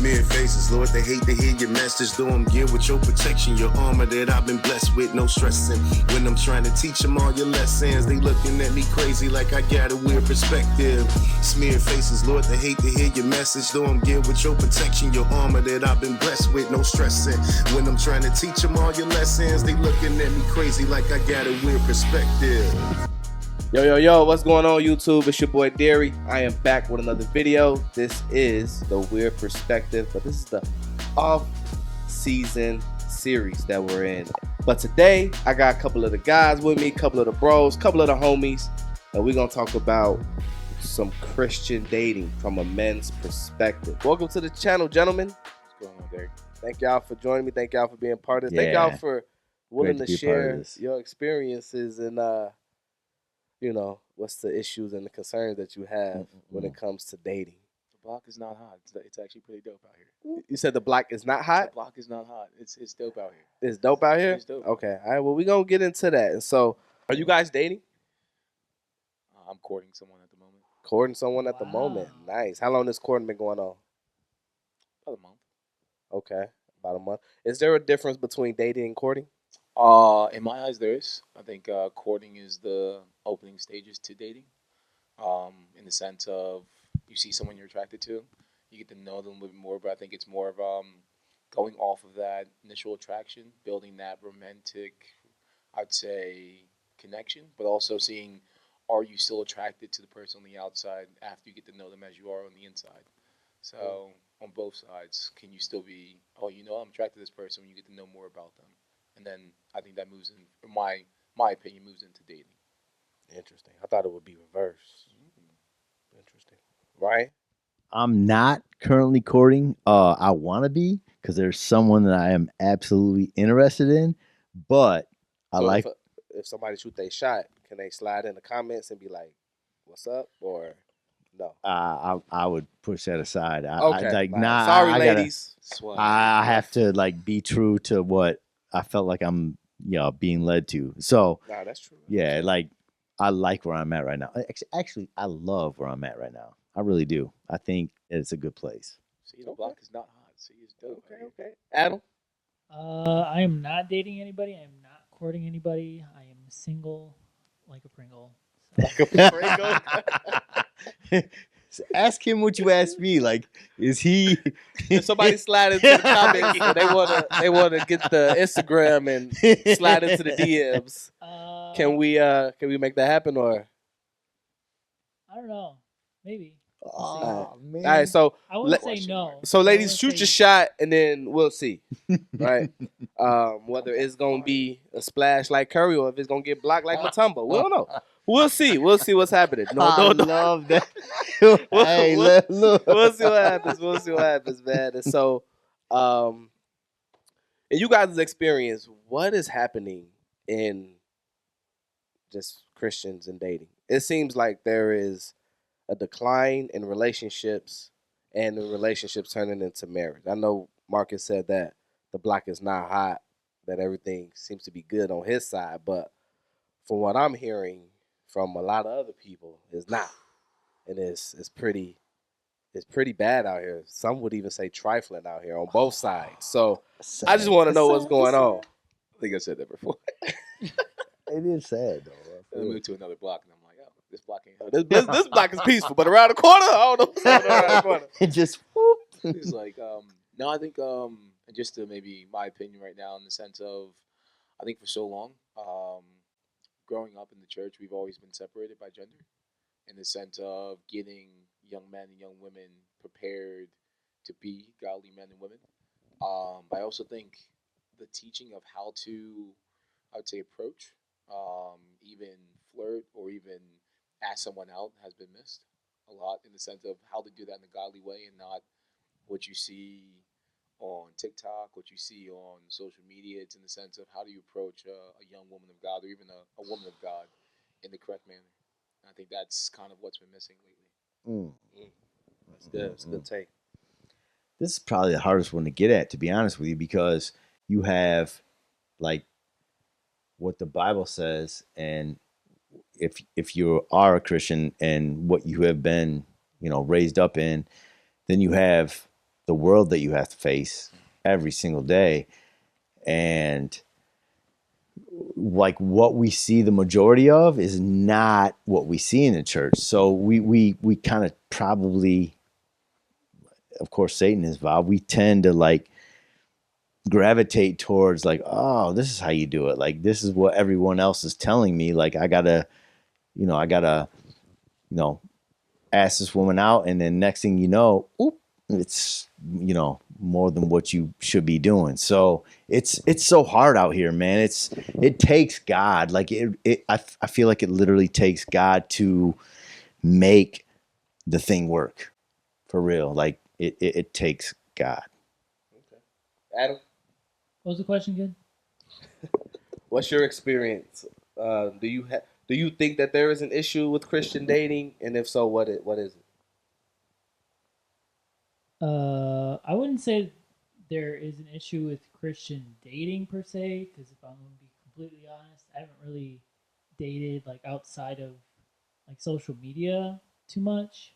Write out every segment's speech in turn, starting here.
Smear faces, Lord, they hate to hear your message. Though I'm geared with your protection, your armor that I've been blessed with, no stressing. When I'm trying to teach them all your lessons, they looking at me crazy like I got a weird perspective. Smear faces, Lord, they hate to hear your message. Though I'm geared with your protection, your armor that I've been blessed with, no stressing. When I'm trying to teach them all your lessons, they looking at me crazy like I got a weird perspective. Yo, what's going on, YouTube? It's your boy Darry. I am back with another video. This is the Weird Perspective, but this is the off-season series that we're in. But today, I got a couple of the guys with me, a couple of the bros, a couple of the homies, and we're going to talk about some Christian dating from a men's perspective. Welcome to the channel, gentlemen. What's going on, Darry? Thank y'all for joining me. Thank y'all for being part of this. Thank y'all for willing to share your experiences and you know, what's the issues and the concerns that you have when it comes to dating? The block is not hot. It's actually pretty dope out here. You said the block is not hot? The block is not hot. It's dope out here. It's dope out here? It's dope. Okay. All right. Well, we're going to get into that. And so, are you guys dating? I'm courting someone at the moment. Courting someone at the moment. Nice. How long has courting been going on? About a month. Okay. About a month. Is there a difference between dating and courting? In my eyes, there is. I think courting is the opening stages to dating. In the sense of you see someone you're attracted to, you get to know them a little bit more. But I think it's more of going off of that initial attraction, building that romantic, I'd say, connection, but also seeing, are you still attracted to the person on the outside after you get to know them as you are on the inside? So on both sides, can you still be, oh, you know, I'm attracted to this person when you get to know more about them? And then I think that moves in my opinion, moves into dating. Interesting. I thought it would be reversed. Interesting. Right? I'm not currently courting. I want to be because there's someone that I am absolutely interested in. But if somebody shoot their shot, can they slide in the comments and be like, "What's up?" or no? I would push that aside. Okay. Nah. Sorry, ladies. I have to be true to what I felt like I'm, being led to. So, nah, that's true. Yeah, I like where I'm at right now. Actually, I love where I'm at right now. I really do. I think it's a good place. See, the block is not hot. See, it's dope. Okay. Adam? I am not dating anybody. I am not courting anybody. I am single like a Pringle. So. Like a Pringle? Ask him what you asked me. Like, is he? If somebody slide into the comments, they wanna get the Instagram and slide into the DMs. Can we make that happen or? I don't know. Maybe. Oh man! All right, so I wouldn't say no. So, ladies, shoot your shot, and then we'll see, right? Whether it's gonna be a splash like Curry or if it's gonna get blocked like Matumbo, we don't know. We'll see. We'll see what's happening. No. Love that. Hey, look. We'll see what happens. We'll see what happens, man. And so, in you guys' experience, what is happening in just Christians and dating? It seems like there is a decline in relationships and the relationships turning into marriage. I know Marcus said that the block is not hot, that everything seems to be good on his side, but from what I'm hearing from a lot of other people, it's not. And it's pretty bad out here. Some would even say trifling out here on both sides. So I just want to know what's going on. I think I said that before. It is sad though. I moved to another block and I'm like, oh, this block ain't hot. This block is peaceful, but around the corner, I don't know what's going on around the corner. It just whoop. It's like, no, I think just to maybe my opinion right now in the sense of, I think for so long, growing up in the church, we've always been separated by gender in the sense of getting young men and young women prepared to be godly men and women. But I also think the teaching of how to, I would say, approach, even flirt or even ask someone out has been missed a lot in the sense of how to do that in a godly way and not what you see on TikTok, what you see on social media. It's in the sense of how do you approach a young woman of God or even a woman of God in the correct manner. And I think that's kind of what's been missing lately. That's good. It's a good take. This is probably the hardest one to get at, to be honest with you, because you have like what the Bible says, and if you are a Christian and what you have been, raised up in, then you have the world that you have to face every single day. And like what we see the majority of is not what we see in the church. So we kind of probably, of course, Satan is involved. We tend to like gravitate towards like, oh, this is how you do it. Like, this is what everyone else is telling me. Like, I gotta, you know, ask this woman out. And then next thing you know, oop, it's, more than what you should be doing. So it's so hard out here, man. It takes God. Like I feel like it literally takes God to make the thing work for real. Like it takes God. Okay. Adam, What was the question again? what's your experience? Do you think that there is an issue with Christian dating, and if so, what is it? I wouldn't say there is an issue with Christian dating per se, because if I'm going to be completely honest, I haven't really dated like outside of like social media too much.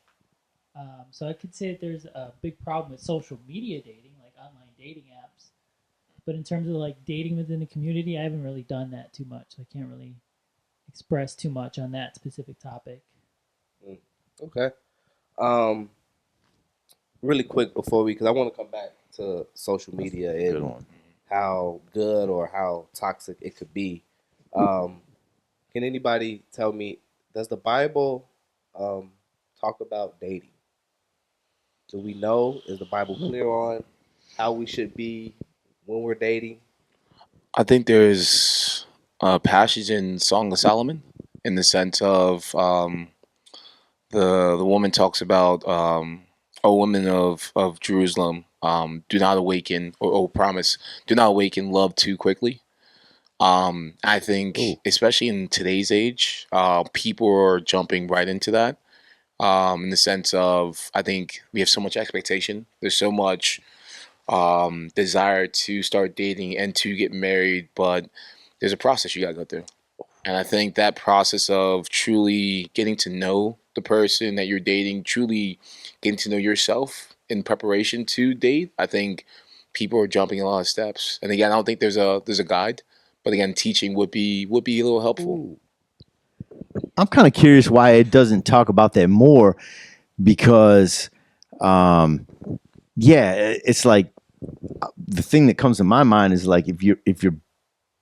So I could say that there's a big problem with social media dating, like online dating apps. But in terms of like dating within the community, I haven't really done that too much. I can't really express too much on that specific topic. Okay. Um, really quick before because I want to come back to social media Good and one. how good or how toxic it could be. Um, can anybody tell me, does the Bible talk about dating? Do we know? Is the Bible clear on how we should be when we're dating? I think there's a passage in Song of Solomon in the sense of the woman talks about O woman of Jerusalem, do not awaken or promise, do not awaken love too quickly. I think Ooh. especially in today's age, people are jumping right into that. In the sense of I think we have so much expectation. There's so much desire to start dating and to get married, but there's a process you gotta go through. And I think that process of truly getting to know the person that you're dating, truly getting to know yourself in preparation to date, I think people are jumping a lot of steps. And again, I don't think there's a guide, but again, teaching would be a little helpful. Ooh. I'm kind of curious why it doesn't talk about that more because, yeah, it's like the thing that comes to my mind is like if you're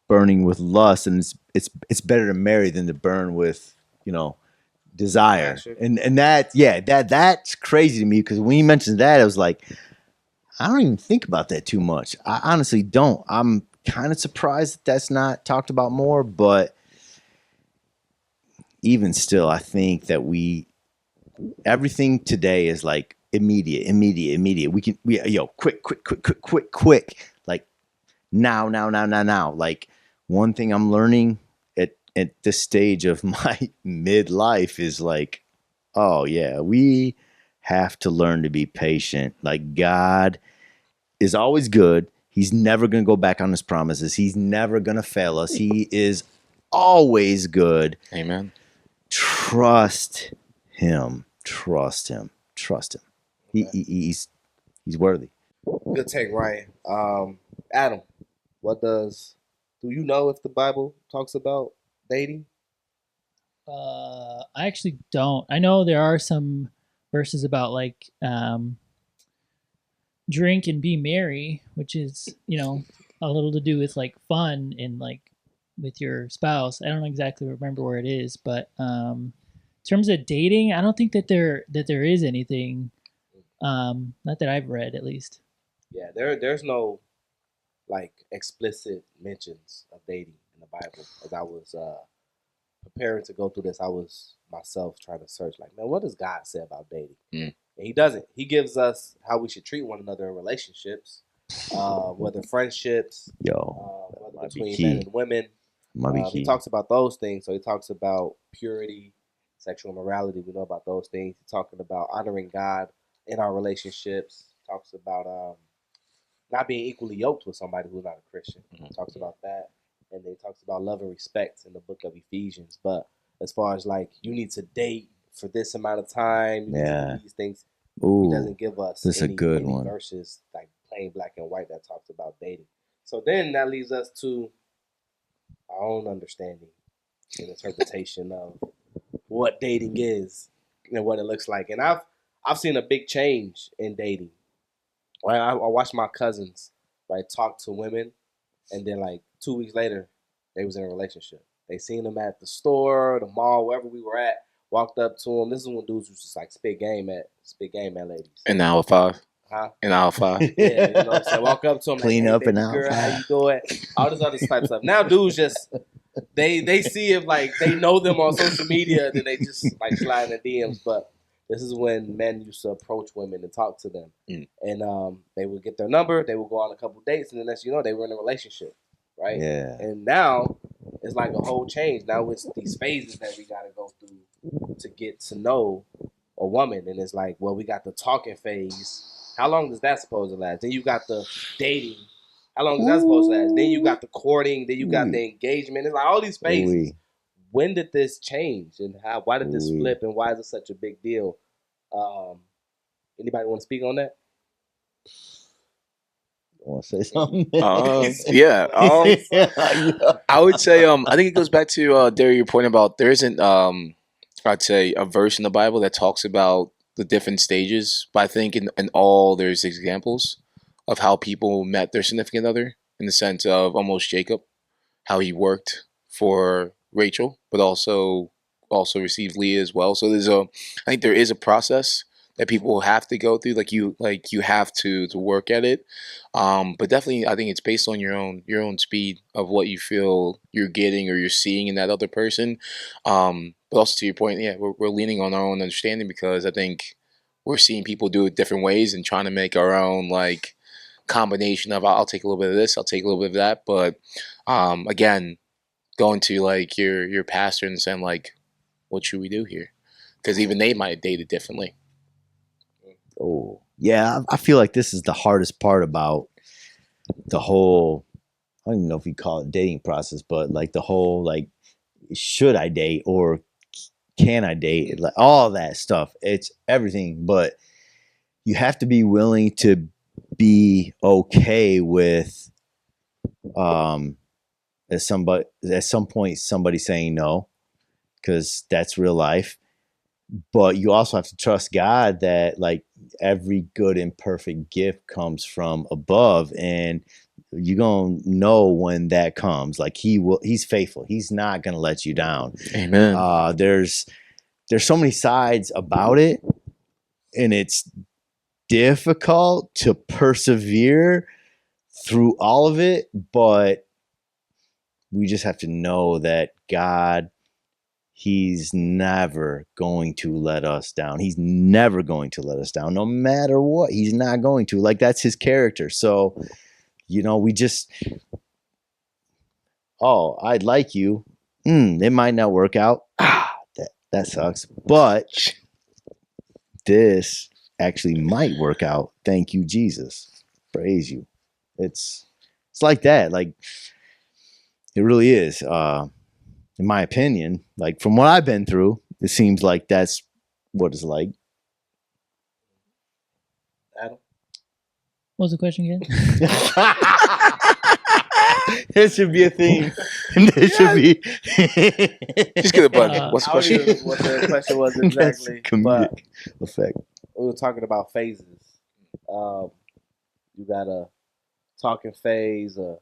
burning with lust, and it's better to marry than to burn with desire, Passion. and that's crazy to me because when you mentioned that, I was like, I don't even think about that too much. I honestly don't. I'm kind of surprised that that's not talked about more, but even still, I think that everything today is like immediate. Quick, like now. Like one thing I'm learning at this stage of my midlife is like, oh yeah, we have to learn to be patient. Like God is always good. He's never going to go back on his promises. He's never going to fail us. He is always good. Amen. Trust him. He's worthy. Good take, Ryan. Adam, do you know if the Bible talks about dating? I actually don't. I know there are some verses about like drink and be merry, which is a little to do with like fun and like with your spouse. I don't exactly remember where it is, but in terms of dating, I don't think that there is anything. Not that I've read, at least. Yeah, there's no like explicit mentions of dating in the Bible. As I was preparing to go through this, I was myself trying to search, like, man, what does God say about dating? Mm. And He doesn't. He gives us how we should treat one another in relationships, whether friendships, whether might be between key. men and women. Might be He key. talks about those things. So he talks about purity, sexual morality. We know about those things. He's talking about honoring God in our relationships. Talks about not being equally yoked with somebody who's not a Christian. Talks about that, and then talks about love and respect in the book of Ephesians. But as far as like you need to date for this amount of time, you need to do these things. He Ooh, doesn't give us this is a good one. verses like plain black and white that talks about dating. So then that leads us to our own understanding and interpretation of what dating is and what it looks like. And I've seen a big change in dating. Right, I watched my cousins talk to women, and then like 2 weeks later, they was in a relationship. They seen them at the store, the mall, wherever we were at. Walked up to them. This is when dudes was just like spit game at ladies. In hour 5. Huh? In hour 5. Yeah, you know what I'm saying? Walk up to them Clean like, up hey, and baby out. girl, how you doing? All this other type of stuff. Now dudes just they see if like they know them on social media, then they just like slide in the DMs. But this is when men used to approach women and talk to them, and they would get their number, they would go on a couple dates, and then next you know they were in a relationship, right? Yeah. And now it's like a whole change. Now it's these phases that we got to go through to get to know a woman, and it's like, well, we got the talking phase. How long does that supposed to last? Then you got the dating. How long is that supposed to last? Then you got the courting. Then you got the engagement. It's like all these phases. Ooh. When did this change, and why did this Ooh. flip, and why is it such a big deal? Anybody want to speak on that? Want to say something? Yeah. I would say I think it goes back to Darry, your point about there isn't I'd say a verse in the Bible that talks about the different stages, but I think in all there's examples of how people met their significant other, in the sense of almost Jacob, how he worked for Rachel, but also received Leah as well. So I think there is a process that people have to go through, like you have to work at it. But definitely, I think it's based on your own speed of what you feel you're getting or you're seeing in that other person. But also to your point, yeah, we're leaning on our own understanding, because I think we're seeing people do it different ways and trying to make our own like combination of I'll take a little bit of this, I'll take a little bit of that. But again, going to like your pastor and saying like, what should we do here? Because even they might have dated differently. Oh, yeah. I feel like this is the hardest part about the whole, I don't even know if you call it dating process, but like the whole, like, should I date or can I date? Like all that stuff. It's everything, but you have to be willing to be okay with, at some point, somebody saying no, because that's real life. But you also have to trust God that like every good and perfect gift comes from above, and you're gonna know when that comes. Like he's faithful. He's not gonna let you down. Amen. There's so many sides about it, and it's difficult to persevere through all of it, but we just have to know that God, he's never going to let us down. He's never going to let us down, no matter what. He's not going to. Like, that's his character. So, we just, I'd like you. It might not work out. That sucks. But this actually might work out. Thank you, Jesus. Praise you. It's like that. Like, it really is. In my opinion, like from what I've been through, it seems like that's what it's like. Adam? What was the question again? There should be a theme. There should be. Just get a button. What's the I don't question? even know what the question was exactly. Comedic effect. We were talking about phases. You got a talking phase, a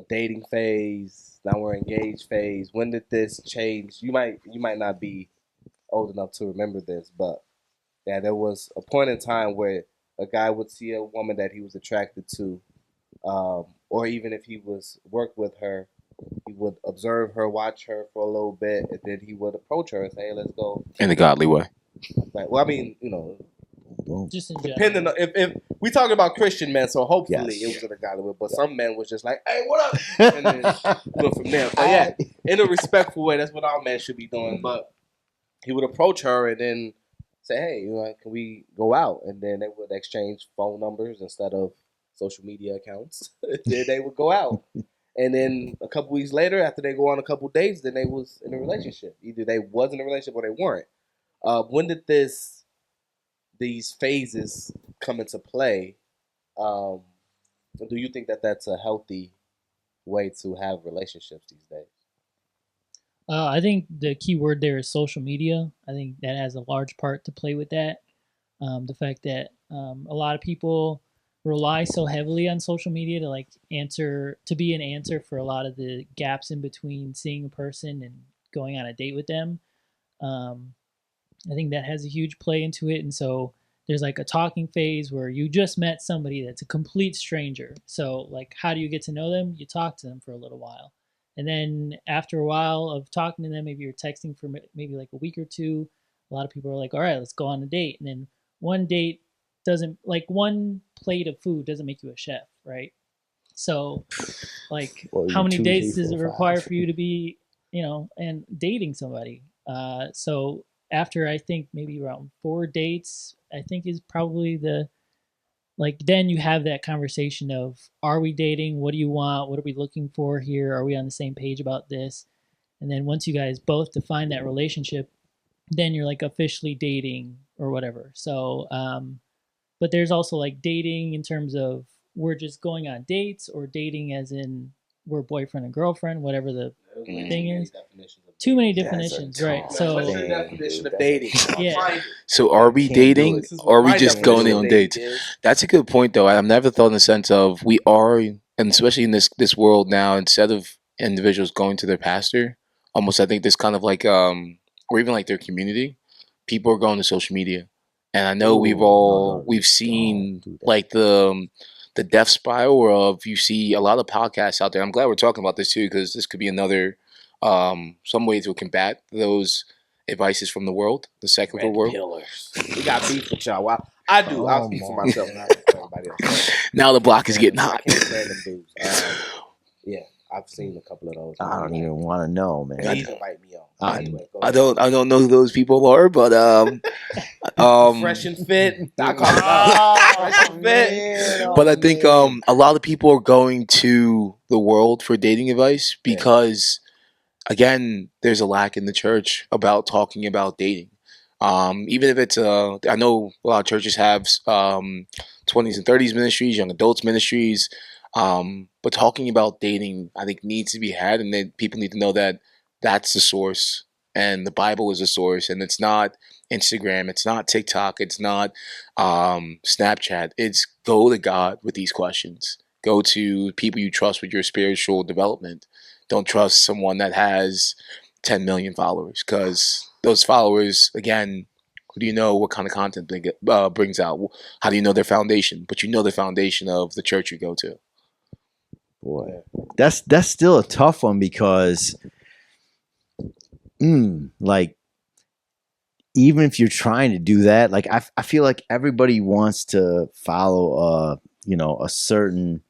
dating phase. Now we're engaged phase. When did this change? You might not be old enough to remember this, but yeah, there was a point in time where a guy would see a woman that he was attracted to, or even if he was worked with her, he would observe her, watch her for a little bit, and then he would approach her and say, "Hey, let's go." In a godly way. Like, well, I mean, Just in general. depending on if we talking about Christian men, so hopefully Yes. it was in a godly way. But some men was just like, "Hey, what up?" And then went from there. So yeah, in a respectful way, that's what all men should be doing. But he would approach her and then say, "Hey, can we go out?" And then they would exchange phone numbers instead of social media accounts. Then they would go out. And then a couple weeks later, after they go on a couple dates, then they was in a relationship. Either they was in a relationship or they weren't. When did this these phases come into play, um, do you think that that's a healthy way to have relationships these days? I think the key word there is social media. I think that has a large part to play with that. The fact that a lot of people rely so heavily on social media to be an answer for a lot of the gaps in between seeing a person and going on a date with them. Um, I think that has a huge play into it. And so there's like a talking phase where you just met somebody that's a complete stranger. So, like, how do you get to know them? You talk to them for a little while. And then after a while of talking to them, maybe you're texting for maybe like a week or two. A lot of people are like, all right, let's go on a date. And then one date doesn't, like, one plate of food doesn't make you a chef, right? So, like, Well, how you many 2, days 3, does it 4, require 5. for you to be, and dating somebody? So after I think maybe around 4 dates, I think is probably then you have that conversation of, are we dating? What do you want? What are we looking for here? Are we on the same page about this? And then once you guys both define that relationship, then you're like officially dating or whatever. So, but there's also like dating in terms of we're just going on dates, or dating as in we're boyfriend and girlfriend, whatever the thing is. Too many definitions, right? So what's your definition of dating? Yeah. So are we Can't do dating, it. or are we My just definition going of on dating dates? is. That's a good point, though. I've never thought in the sense of we are, and especially in this world now, instead of individuals going to their pastor, almost I think this kind of like or even like their community, people are going to social media, and I know we've seen don't do that. like the death spiral of, you see a lot of podcasts out there. I'm glad we're talking about this too, because this could be another some way to combat those advices from the world, the secular Red world. pillars. We got beef with y'all. Well, I do. I'll speak for Come on. myself, not for everybody else. Now the block is getting I hot. can't stand them dudes. Yeah, I've seen a couple of those. I don't even want to know, man. Please invite me on. I- Anyway, go I ahead. don't know who those people are, but Fresh and fit. I call it out. Fresh and fit. but I think a lot of people are going to the world for dating advice because, again, there's a lack in the church about talking about dating. Even if it's I know a lot of churches have 20s and 30s ministries, young adults ministries, but talking about dating, I think, needs to be had, and then people need to know that that's the source, and the Bible is the source, and it's not Instagram, it's not TikTok, it's not Snapchat. It's go to God with these questions. Go to people you trust with your spiritual development. Don't trust someone that has 10 million followers, because those followers, again, who do you know what kind of content they brings out? How do you know their foundation? But you know the foundation of the church you go to. Boy, that's still a tough one because, like, even if you're trying to do that, like I feel like everybody wants to follow a certain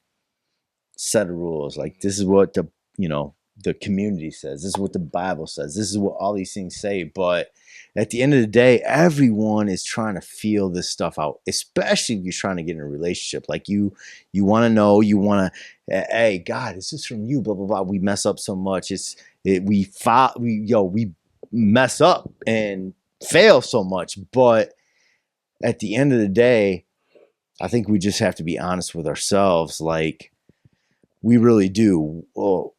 set of rules. Like, this is what the community says. This is what the Bible says. This is what all these things say. But at the end of the day, everyone is trying to feel this stuff out, especially if you're trying to get in a relationship. Like, you want to know, you want to, hey, God, is this from you? Blah, blah, blah. We mess up so much. We mess up and fail so much. But at the end of the day, I think we just have to be honest with ourselves. Like, we really do. Well,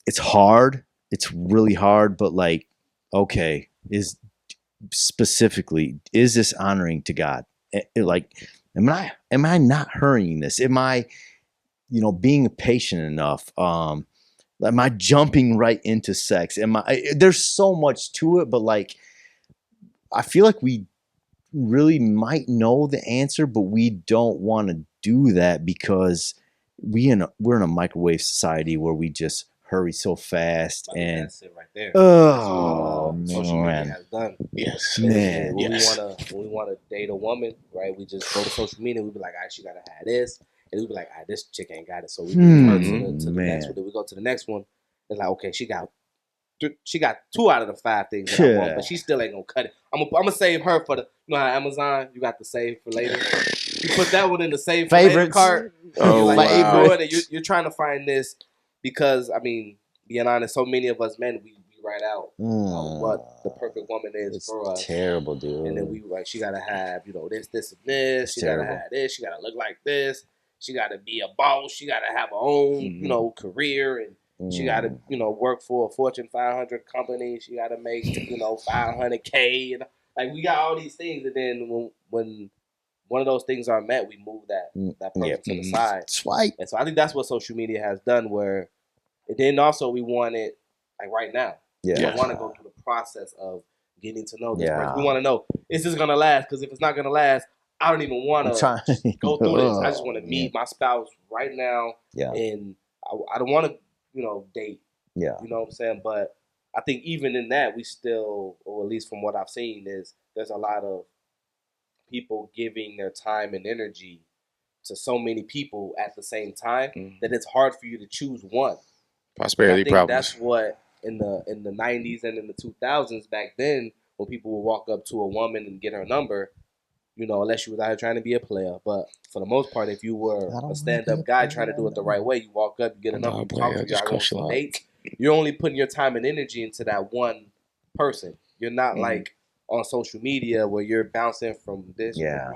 it's hard. It's really hard. But, like, okay, is this honoring to God? Like, am I not hurrying this? Am I, being patient enough? Am I jumping right into sex? There's so much to it, but, like, I feel like we really might know the answer, but we don't want to do that because we're in a microwave society where we just hurry so fast. And that's it right there. oh, That's what, social media man. has done. Yes. Man. When Yes. we wanna date a woman, right? We just go to social media. We be like, all right, she gotta have this, and we be like, all right, this chick ain't got it. So we move her to the next one. Then we go to the next one. It's like, okay, she got 2 out of the 5 things that I want, but she still ain't gonna cut it. I'm gonna save her for the, how Amazon, you got the save for later. You put that one in the save for later cart. Oh, you're wow. you're trying to find this because, I mean, being honest, so many of us men, we write out what the perfect woman is It's for us. terrible, dude. And then we like, she gotta have, this, this, and this. It's She terrible. gotta have this. She gotta look like this. She gotta be a boss. She gotta have her own, career, and she gotta, work for a Fortune 500 company. She gotta make, $500K. And like, we got all these things, and then when one of those things are met, we move that person to the side. Swipe. And so I think that's what social media has done. Where, and then also we want it like right now. Yeah. We don't want to go through the process of getting to know this Yeah. person. We want to know, is this gonna last? Because if it's not gonna last, I don't even want to go through this. I just want to meet my spouse right now. Yeah. And I don't want to, date. Yeah. You know what I'm saying? But I think even in that, we still, or at least from what I've seen, is there's a lot of people giving their time and energy to so many people at the same time that it's hard for you to choose one. Prosperity problems. That's what in the 90s and in the 2000s back then, when people would walk up to a woman and get her number, unless you was out here trying to be a player. But for the most part, if you were a stand-up guy trying to do it the right way, you walk up, you get a number, you talk to you, go on dates. You're only putting your time and energy into that one person. You're not like on social media where you're bouncing from this. Yeah.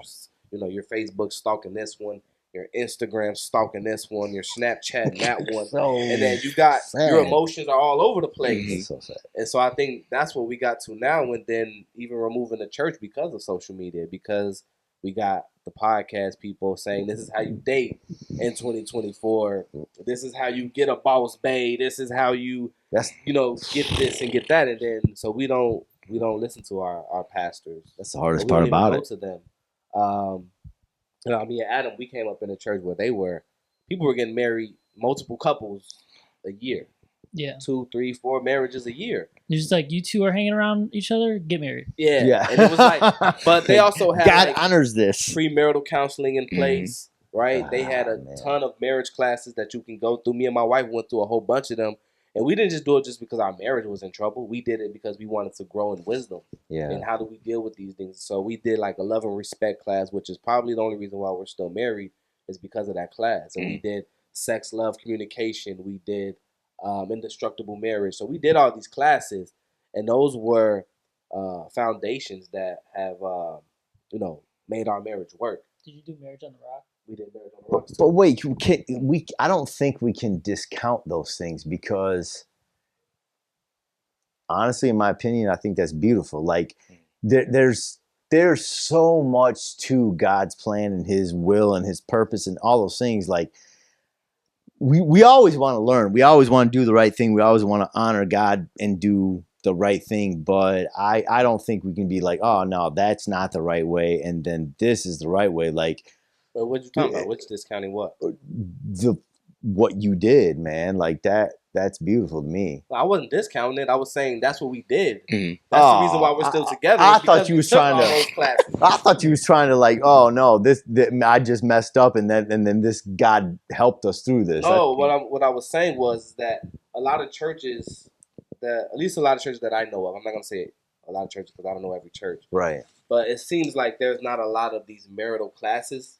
Your Facebook stalking this one, your Instagram stalking this one, your Snapchat that one, and then you got your emotions are all over the place. So sad. And so I think that's what we got to now, and then even removing the church because of social media, because we got the podcast people saying this is how you date in 2024. This is how you get a boss bae. This is how you get this and get that, and then so we don't listen to our pastors. That's the hardest part about it. To them. Me and Adam, we came up in a church where people were getting married, multiple couples a year. Yeah. 2, 3, 4 marriages a year. It's just like, you two are hanging around each other, get married. Yeah. And it was like, but they also had God honors this. Premarital counseling in place, right? They had a ton of marriage classes that you can go through. Me and my wife went through a whole bunch of them. And we didn't just do it just because our marriage was in trouble. We did it because we wanted to grow in wisdom. Yeah. And how do we deal with these things? So we did like a love and respect class, which is probably the only reason why we're still married is because of that class. And we did sex, love, communication. We did indestructible marriage. So we did all these classes, and those were foundations that have, made our marriage work. Did you do Marriage on the Rock? We did Marriage on the Rocks. But wait, I don't think we can discount those things because, honestly, in my opinion, I think that's beautiful. Like, there's so much to God's plan and His will and His purpose and all those things. Like, we always want to learn. We always want to do the right thing. We always want to honor God and do the right thing. But I don't think we can be like, oh no, that's not the right way, and then this is the right way. Like. But what you talking about? Which discounting what? What you did, man. Like that's beautiful to me. I wasn't discounting it. I was saying that's what we did. That's the reason why we're still together. I thought you was trying to. I thought you was trying to like, oh no, this I just messed up, and then this God helped us through this. No, what I was saying was that a lot of churches, at least a lot of churches that I know of, I'm not gonna say a lot of churches because I don't know every church, right? But it seems like there's not a lot of these marital classes.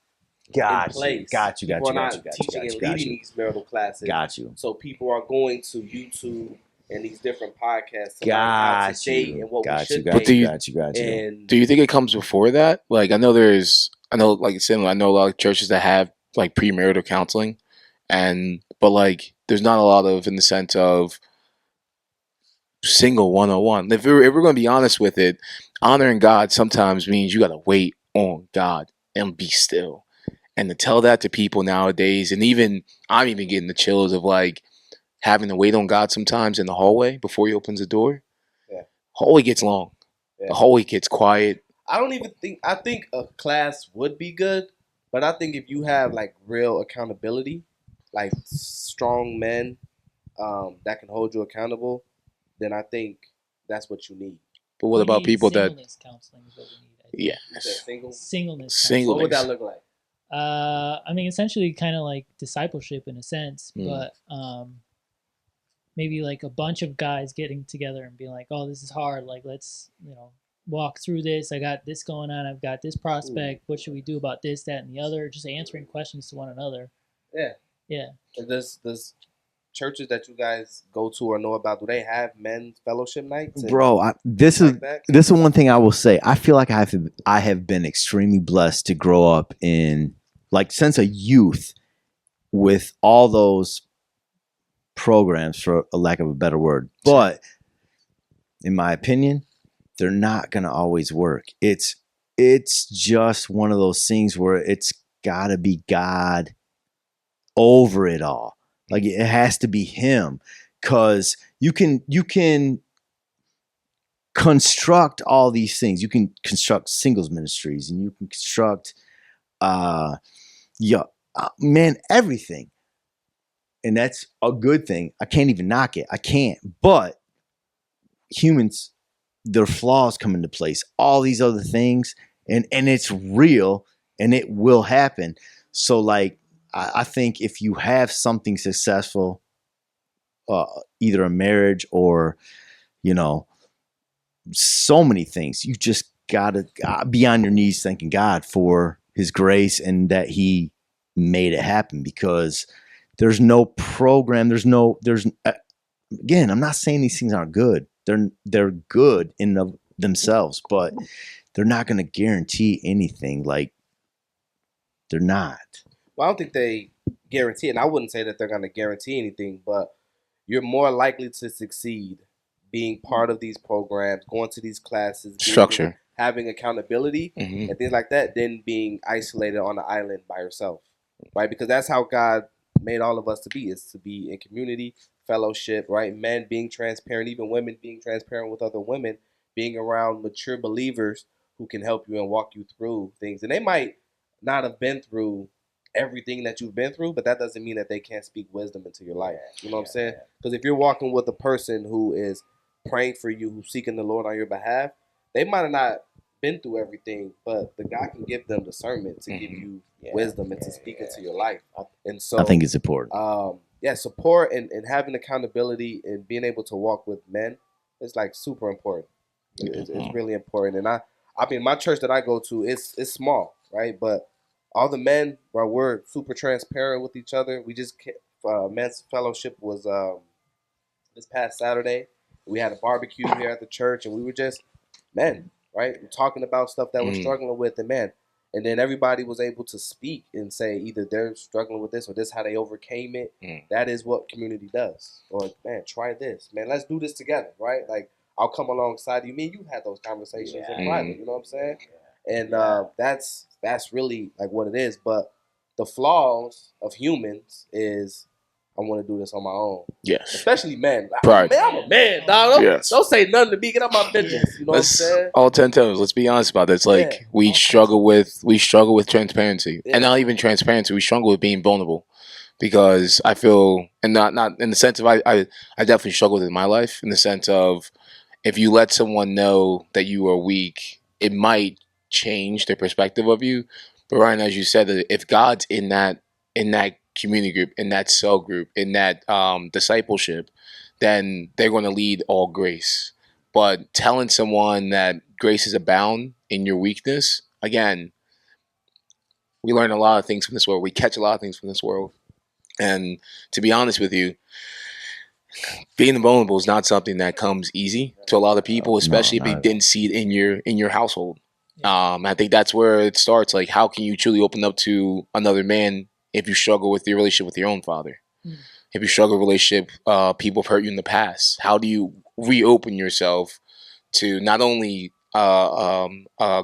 Got you. People are not teaching and leading these marital classes. Got you. So people are going to YouTube and these different podcasts to learn how to date and what we should date. Got you. And do you think it comes before that? Like, I know, like you said, I know a lot of churches that have like premarital counseling, but like there's not a lot of, in the sense of single 101. If we're going to be honest with it, honoring God sometimes means you got to wait on God and be still. And to tell that to people nowadays, and I'm even getting the chills of like having to wait on God sometimes in the hallway before He opens the door. Yeah. Hallway gets long. Yeah. The hallway gets quiet. I think a class would be good, but I think if you have like real accountability, like strong men that can hold you accountable, then I think that's what you need. But what about people that? Singleness counseling is what we need. Yes. Singleness. What would that look like? I mean, essentially kind of like discipleship in a sense, but maybe like a bunch of guys getting together and being like, oh, this is hard. Like, let's, walk through this. I got this going on. I've got this prospect. What should we do about this, that, and the other? Just answering questions to one another. Yeah. Yeah. Does churches that you guys go to or know about, do they have men's fellowship nights? Bro, this like is that? this is one thing I will say. I feel like I have been extremely blessed to grow up in, like, since a youth, with all those programs, for a lack of a better word. But in my opinion, they're not gonna always work. It's just one of those things where it's gotta be God over it all. Like, it has to be Him, because you can construct all these things. You can construct singles ministries, and you can construct man, everything. And that's a good thing. I can't even knock it. I can't. But humans, their flaws come into place. All these other things, and it's real, and it will happen. So, like, I think if you have something successful, either a marriage or, so many things, you just gotta be on your knees thanking God for His grace and that He made it happen, because there's no program. Again, I'm not saying these things aren't good. They're good in of themselves, but they're not going to guarantee anything. Like, they're not. Well, I don't think they guarantee, and I wouldn't say that they're going to guarantee anything, but you're more likely to succeed being part of these programs, going to these classes, Structure. having accountability, and things like that, than being isolated on an island by yourself, right? Because that's how God made all of us to be, is to be in community, fellowship, right? Men being transparent, even women being transparent with other women, being around mature believers who can help you and walk you through things. And they might not have been through everything that you've been through, but that doesn't mean that they can't speak wisdom into your life. You know what I'm saying? Because if you're walking with a person who is praying for you, who's seeking the Lord on your behalf, they might have not been through everything, but the God can give them discernment to give you wisdom and to speak into your life. And so I think it's important. Support and having accountability and being able to walk with men is like super important. It's really important. And I mean, my church that I go to, it's small, right? But all the men, bro, we're super transparent with each other. We just men's fellowship was this past Saturday. We had a barbecue here at the church, and we were just men, right? We're talking about stuff that we're struggling with, and man. And then everybody was able to speak and say either they're struggling with this or this how they overcame it. That is what community does. Or, man, try this. Man, let's do this together, right? Like, I'll come alongside you. Me and you had those conversations in private, you know what I'm saying? And that's really like what it is. But the flaws of humans is, I want to do this on my own. Yes. Especially men. Pride. I'm a man, dog. Don't say nothing to me. Get out my business. You know what I'm saying? All 10 toes. Let's be honest about this. Like, we struggle with transparency. And not even transparency. We struggle with being vulnerable. Because I feel, and not in the sense of, I definitely struggle with it in my life, in the sense of, if you let someone know that you are weak, it might change their perspective of you. But Ryan, as you said, that if God's in that community group, in that cell group, in that discipleship, then they're going to lead all grace. But telling someone that grace is abound in your weakness, again, we learn a lot of things from this world. We catch a lot of things from this world. And to be honest with you, being vulnerable is not something that comes easy to a lot of people, especially if you didn't see it in your household. I think that's where it starts. Like, how can you truly open up to another man if you struggle with your relationship with your own father? If you struggle with a relationship, people have hurt you in the past. How do you reopen yourself to not only a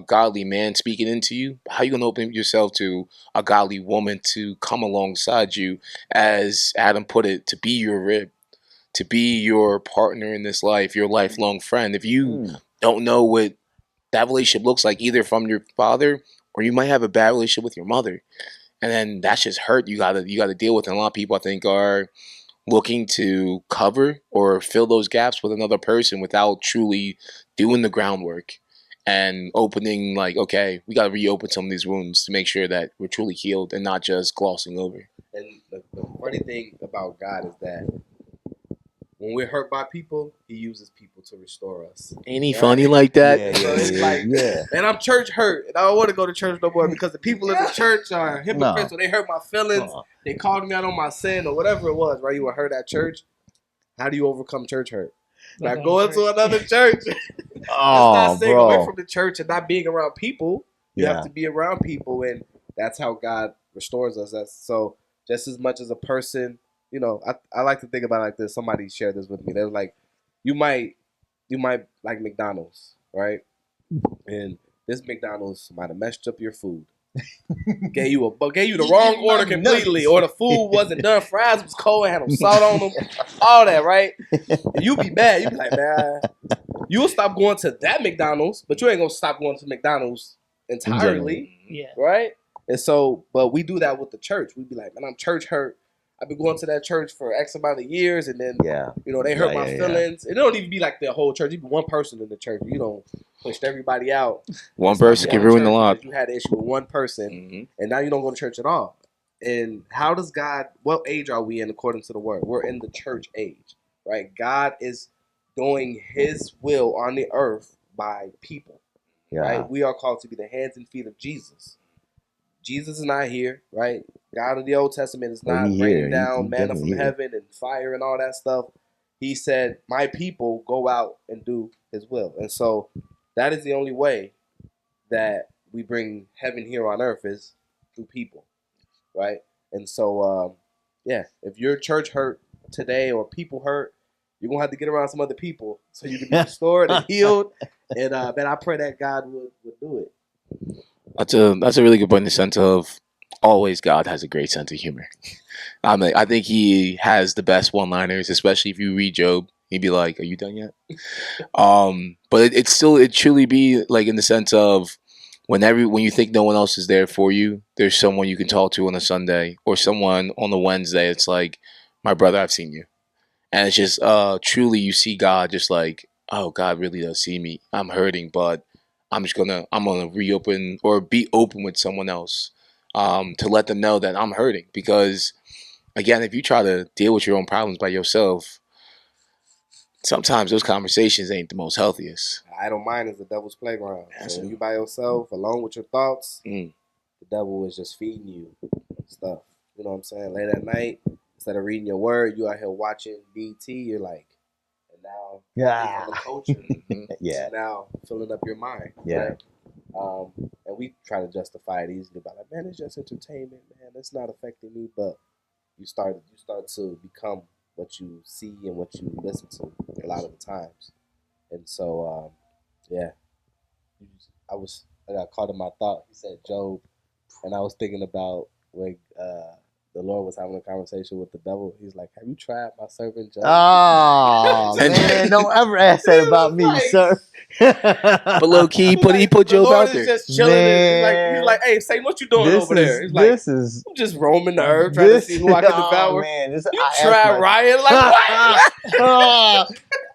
godly man speaking into you, but how are you going to open yourself to a godly woman to come alongside you, as Adam put it, to be your rib, to be your partner in this life, your lifelong friend? If you don't know what that relationship looks like, either from your father, or you might have a bad relationship with your mother, and then that's just hurt you gotta deal with. And a lot of people, I think, are looking to cover or fill those gaps with another person without truly doing the groundwork and opening, like, okay, we got to reopen some of these wounds to make sure that we're truly healed and not just glossing over. And the funny thing about God is that when we're hurt by people, he uses people to restore us. Ain't he Right. funny like that? Yeah, So it's like, yeah. man, I'm church hurt, and I don't want to go to church no more because the people in the church are hypocrites. No. Or they hurt my feelings. They called me out on my sin or whatever it was. Right? You were hurt at church. How do you overcome church hurt? By going to another church. It's not staying away from the church and not being around people. You have to be around people, and that's how God restores us. That's so just as much as a person. You know, I like to think about it like this. Somebody shared this with me. They're like, you might like McDonald's, right? And this McDonald's might have messed up your food. gave you the wrong order completely, or the food wasn't done. Fries was cold and had no salt on them. All that, right? And you be mad. You be like, man, you'll stop going to that McDonald's, but you ain't gonna stop going to McDonald's entirely, right? And so, but we do that with the church. We be like, man, I'm church hurt. I've been going to that church for X amount of years, and then you know they hurt my feelings. And it don't even be like the whole church. Even one person in the church, you don't pushed everybody out. One person can ruin a lot. You had an issue with one person, and now you don't go to church at all. And how does God? What age are we in according to the word? We're in the church age, right? God is doing His will on the earth by people, right? We are called to be the hands and feet of Jesus. Jesus is not here, right? God of the Old Testament is not raining down manna from heaven and fire and all that stuff. He said, my people go out and do His will. And so that is the only way that we bring heaven here on earth is through people, right? And so, if your church hurt today or people hurt, you're going to have to get around some other people so you can be restored and healed. And man, I pray that God would do it. That's a really good point in the sense of always God has a great sense of humor. I think He has the best one-liners, especially if you read Job. He'd be like, "Are you done yet?" But it truly be like in the sense of when you think no one else is there for you, there's someone you can talk to on a Sunday or someone on the Wednesday. It's like, my brother, I've seen you, and it's just truly you see God just like, oh, God really does see me. I'm hurting, but I'm gonna reopen or be open with someone else to let them know that I'm hurting. Because again, if you try to deal with your own problems by yourself, sometimes those conversations ain't the most healthiest. Idle mind is the devil's playground. So when you by yourself, alone with your thoughts, the devil is just feeding you stuff. You know what I'm saying? Late at night, instead of reading your word, you out here watching BT. You're like, and now the culture, now filling up your mind. Right? And we try to justify it easily by like, man, it's just entertainment, man. It's not affecting me. But you start to become what you see and what you listen to a lot of the times. And so, I got caught in my thought. He said Job, and I was thinking about when the Lord was having a conversation with the devil. He's like, have you tried my servant Job? Oh, man, don't ever ask that about me, sir. But low key, he put Job Lord out there. Just chilling. And he's like, hey, Satan, what you doing over there? He's like, I'm just roaming the earth trying to see who I can devour. Man, you try Ryan? Like, what?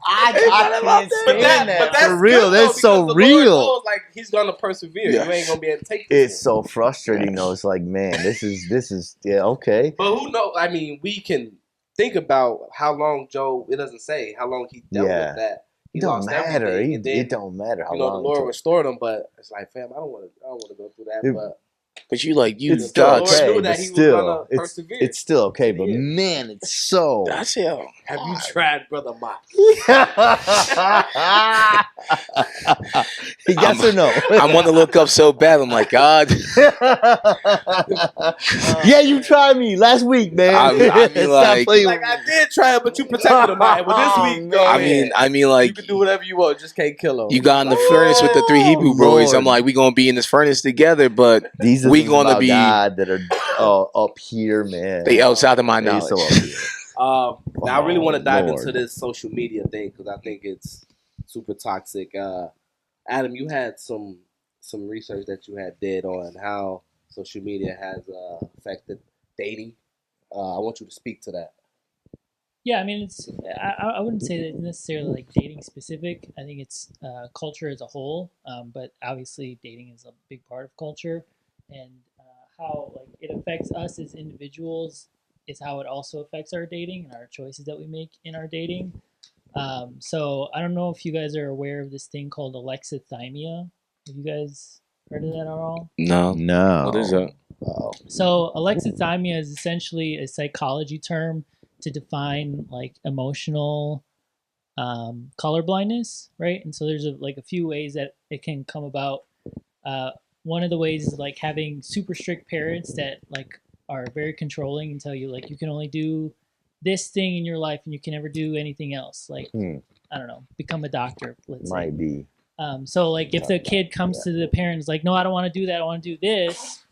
I can't stand that. But that's for real. That's so real. Lord knows, like, He's gonna persevere. You ain't gonna be able to take this. It's so frustrating though. It's like, man, this is okay. But who knows? I mean, we can think about how long Job. It doesn't say how long he dealt with that. It don't matter. It don't matter how long. The Lord restored him, but it's like, fam, I don't want to go through that. But you it's still okay. Knew that he was gonna persevere. It's still okay. But man, it's so. That's hell. Have you tried, Brother Mike? Yes or no? I want to look up so bad. I'm like, God. Yeah, you tried me last week, man. I mean, like I did try it, but you protected him. But this week, I mean, like you can do whatever you want, just can't kill him. You got in the furnace with the 3 Hebrew boys. I'm like, we gonna be in this furnace together, but we gonna be God that are up here, man. They outside of my knowledge. Now I really want to dive into this social media thing because I think it's super toxic. Adam, you had some research that you had did on how social media has affected dating. I want you to speak to that. Yeah, I mean, it's I wouldn't say that it's necessarily like dating specific. I think it's culture as a whole, but obviously dating is a big part of culture, and how like it affects us as individuals is how it also affects our dating and our choices that we make in our dating. So I don't know if you guys are aware of this thing called alexithymia. Have you guys heard of that at all? No. No. What is that? Oh. So alexithymia is essentially a psychology term to define like emotional color blindness, right? And so there's a few ways that it can come about. One of the ways is like having super strict parents that like are very controlling and tell you like you can only do this thing in your life and you can never do anything else. Like I don't know, become a doctor. Let's say. Might be. So like if the kid comes to the parents like, no, I don't want to do that. I want to do this.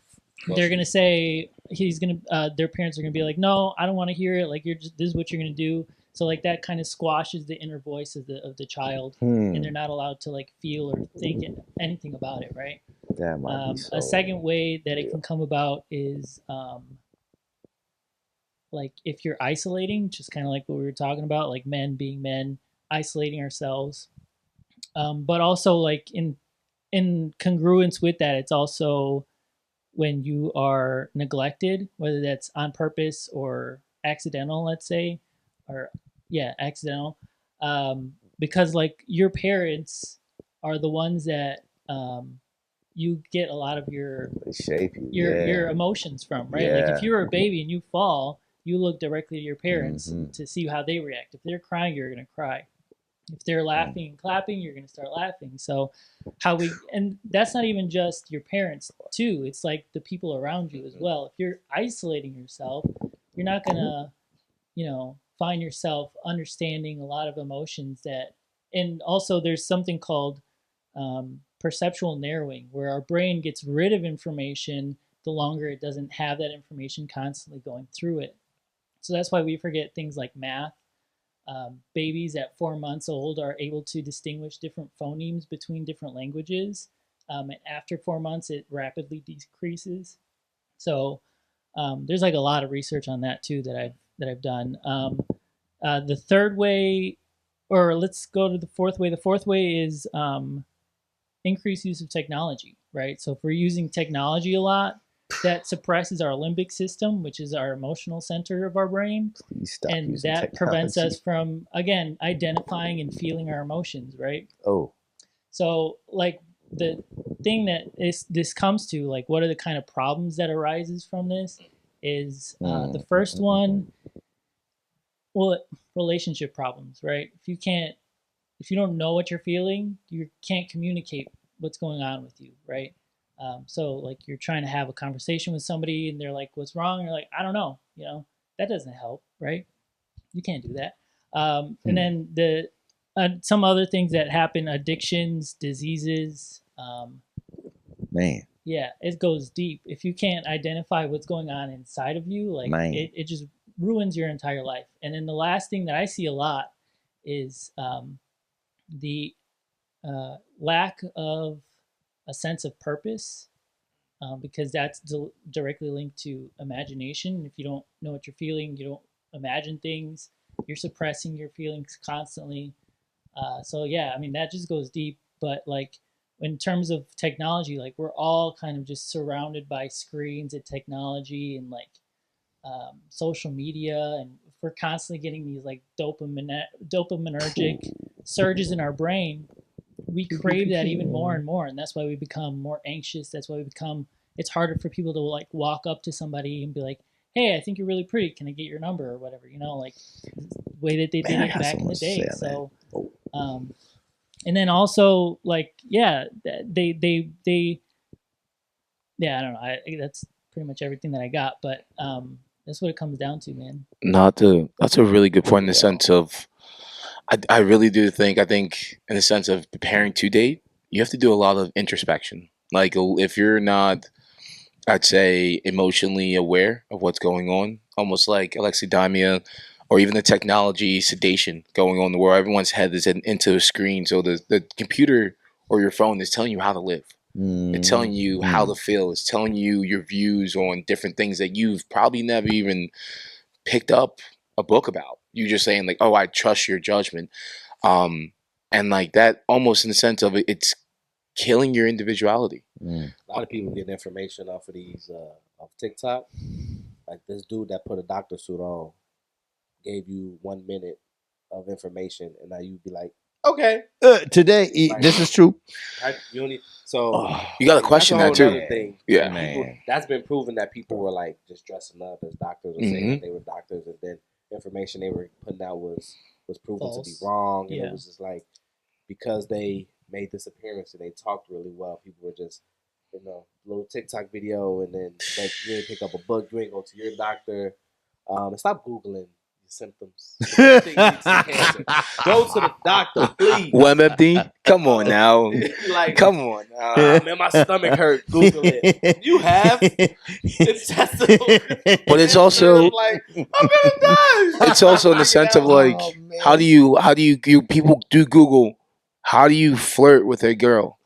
They're gonna say their parents are gonna be like, no, I don't want to hear it. Like this is what you're gonna do. So like that kind of squashes the inner voice of the child, and they're not allowed to like feel or think anything about it, right? That might be so a second way that it can come about is like if you're isolating, just kind of like what we were talking about, like men being men, isolating ourselves. But also like in congruence with that, it's also when you are neglected, whether that's on purpose or accidental, let's say, or accidental, because like your parents are the ones that you get a lot of your They shape you. your emotions from, right? Like if you're a baby and you fall, you look directly to your parents to see how they react. If they're crying, you're gonna cry. If they're laughing and clapping, you're going to start laughing. So and that's not even just your parents too. It's like the people around you as well. If you're isolating yourself, you're not going to, find yourself understanding a lot of emotions and also there's something called perceptual narrowing where our brain gets rid of information the longer it doesn't have that information constantly going through it. So that's why we forget things like math. Babies at 4 months old are able to distinguish different phonemes between different languages. And after 4 months, it rapidly decreases. So there's like a lot of research on that too that I've done. The third way, or let's go to the fourth way. The fourth way is increased use of technology, right? So if we're using technology a lot, that suppresses our limbic system, which is our emotional center of our brain. And that prevents us from, again, identifying and feeling our emotions, right? Oh. So, like, the thing that this comes to, like, what are the kind of problems that arises from this is the first one, well, relationship problems, right? If you don't know what you're feeling, you can't communicate what's going on with you, right? So like you're trying to have a conversation with somebody and they're like, what's wrong? And you're like, I don't know, that doesn't help, right? You can't do that. And then some other things that happen, addictions, diseases. Man. Yeah, it goes deep. If you can't identify what's going on inside of you, like it just ruins your entire life. And then the last thing that I see a lot is the lack of a sense of purpose, because that's directly linked to imagination. If you don't know what you're feeling, you don't imagine things, you're suppressing your feelings constantly. So yeah, I mean, that just goes deep. But like in terms of technology, like we're all kind of just surrounded by screens and technology and like social media, and if we're constantly getting these like dopaminergic surges in our brain, we crave that even more and more, and that's why we become more anxious. That's why it's harder for people to like walk up to somebody and be like, hey, I think you're really pretty, can I get your number or whatever, like the way that they did it back in the day. So and then also like they I don't know, that's pretty much everything that I got, but that's what it comes down to, man. That's a really good point in the sense of I really do think in the sense of preparing to date, you have to do a lot of introspection. Like if you're not, I'd say, emotionally aware of what's going on, almost like alexithymia, or even the technology sedation going on, where everyone's head is into a screen. So the computer or your phone is telling you how to live. It's telling you how to feel. It's telling you your views on different things that you've probably never even picked up a book about. You just saying like, oh, I trust your judgment. And like that almost in the sense of it's killing your individuality. A lot of people get information off of these, off TikTok. like this dude that put a doctor suit on gave you 1 minute of information, and now you'd be like, okay, Today, Like- this is true. you don't need. So Oh, You got to that's question a whole that too. nother thing. Yeah. People, man. that's been proven that people were like just dressing up as doctors or saying Mhm. that they were doctors, and then information they were putting out was proven to be False. wrong, and Yeah. it was just like because they made this appearance and they talked really well, people were just little TikTok video, and then like you ain't pick up a book, you ain't go to your doctor, and stop googling your symptoms. Everything leads to cancer. Go to the doctor, please. WebMD? Come on now. Like, Come on now. ah, man, my stomach hurt. Google it. You have intestinal. But it's cancer, also- and I'm like, I'm gonna die. It's also in the sense of like, Oh, man. how do you people do Google, how do you flirt with a girl?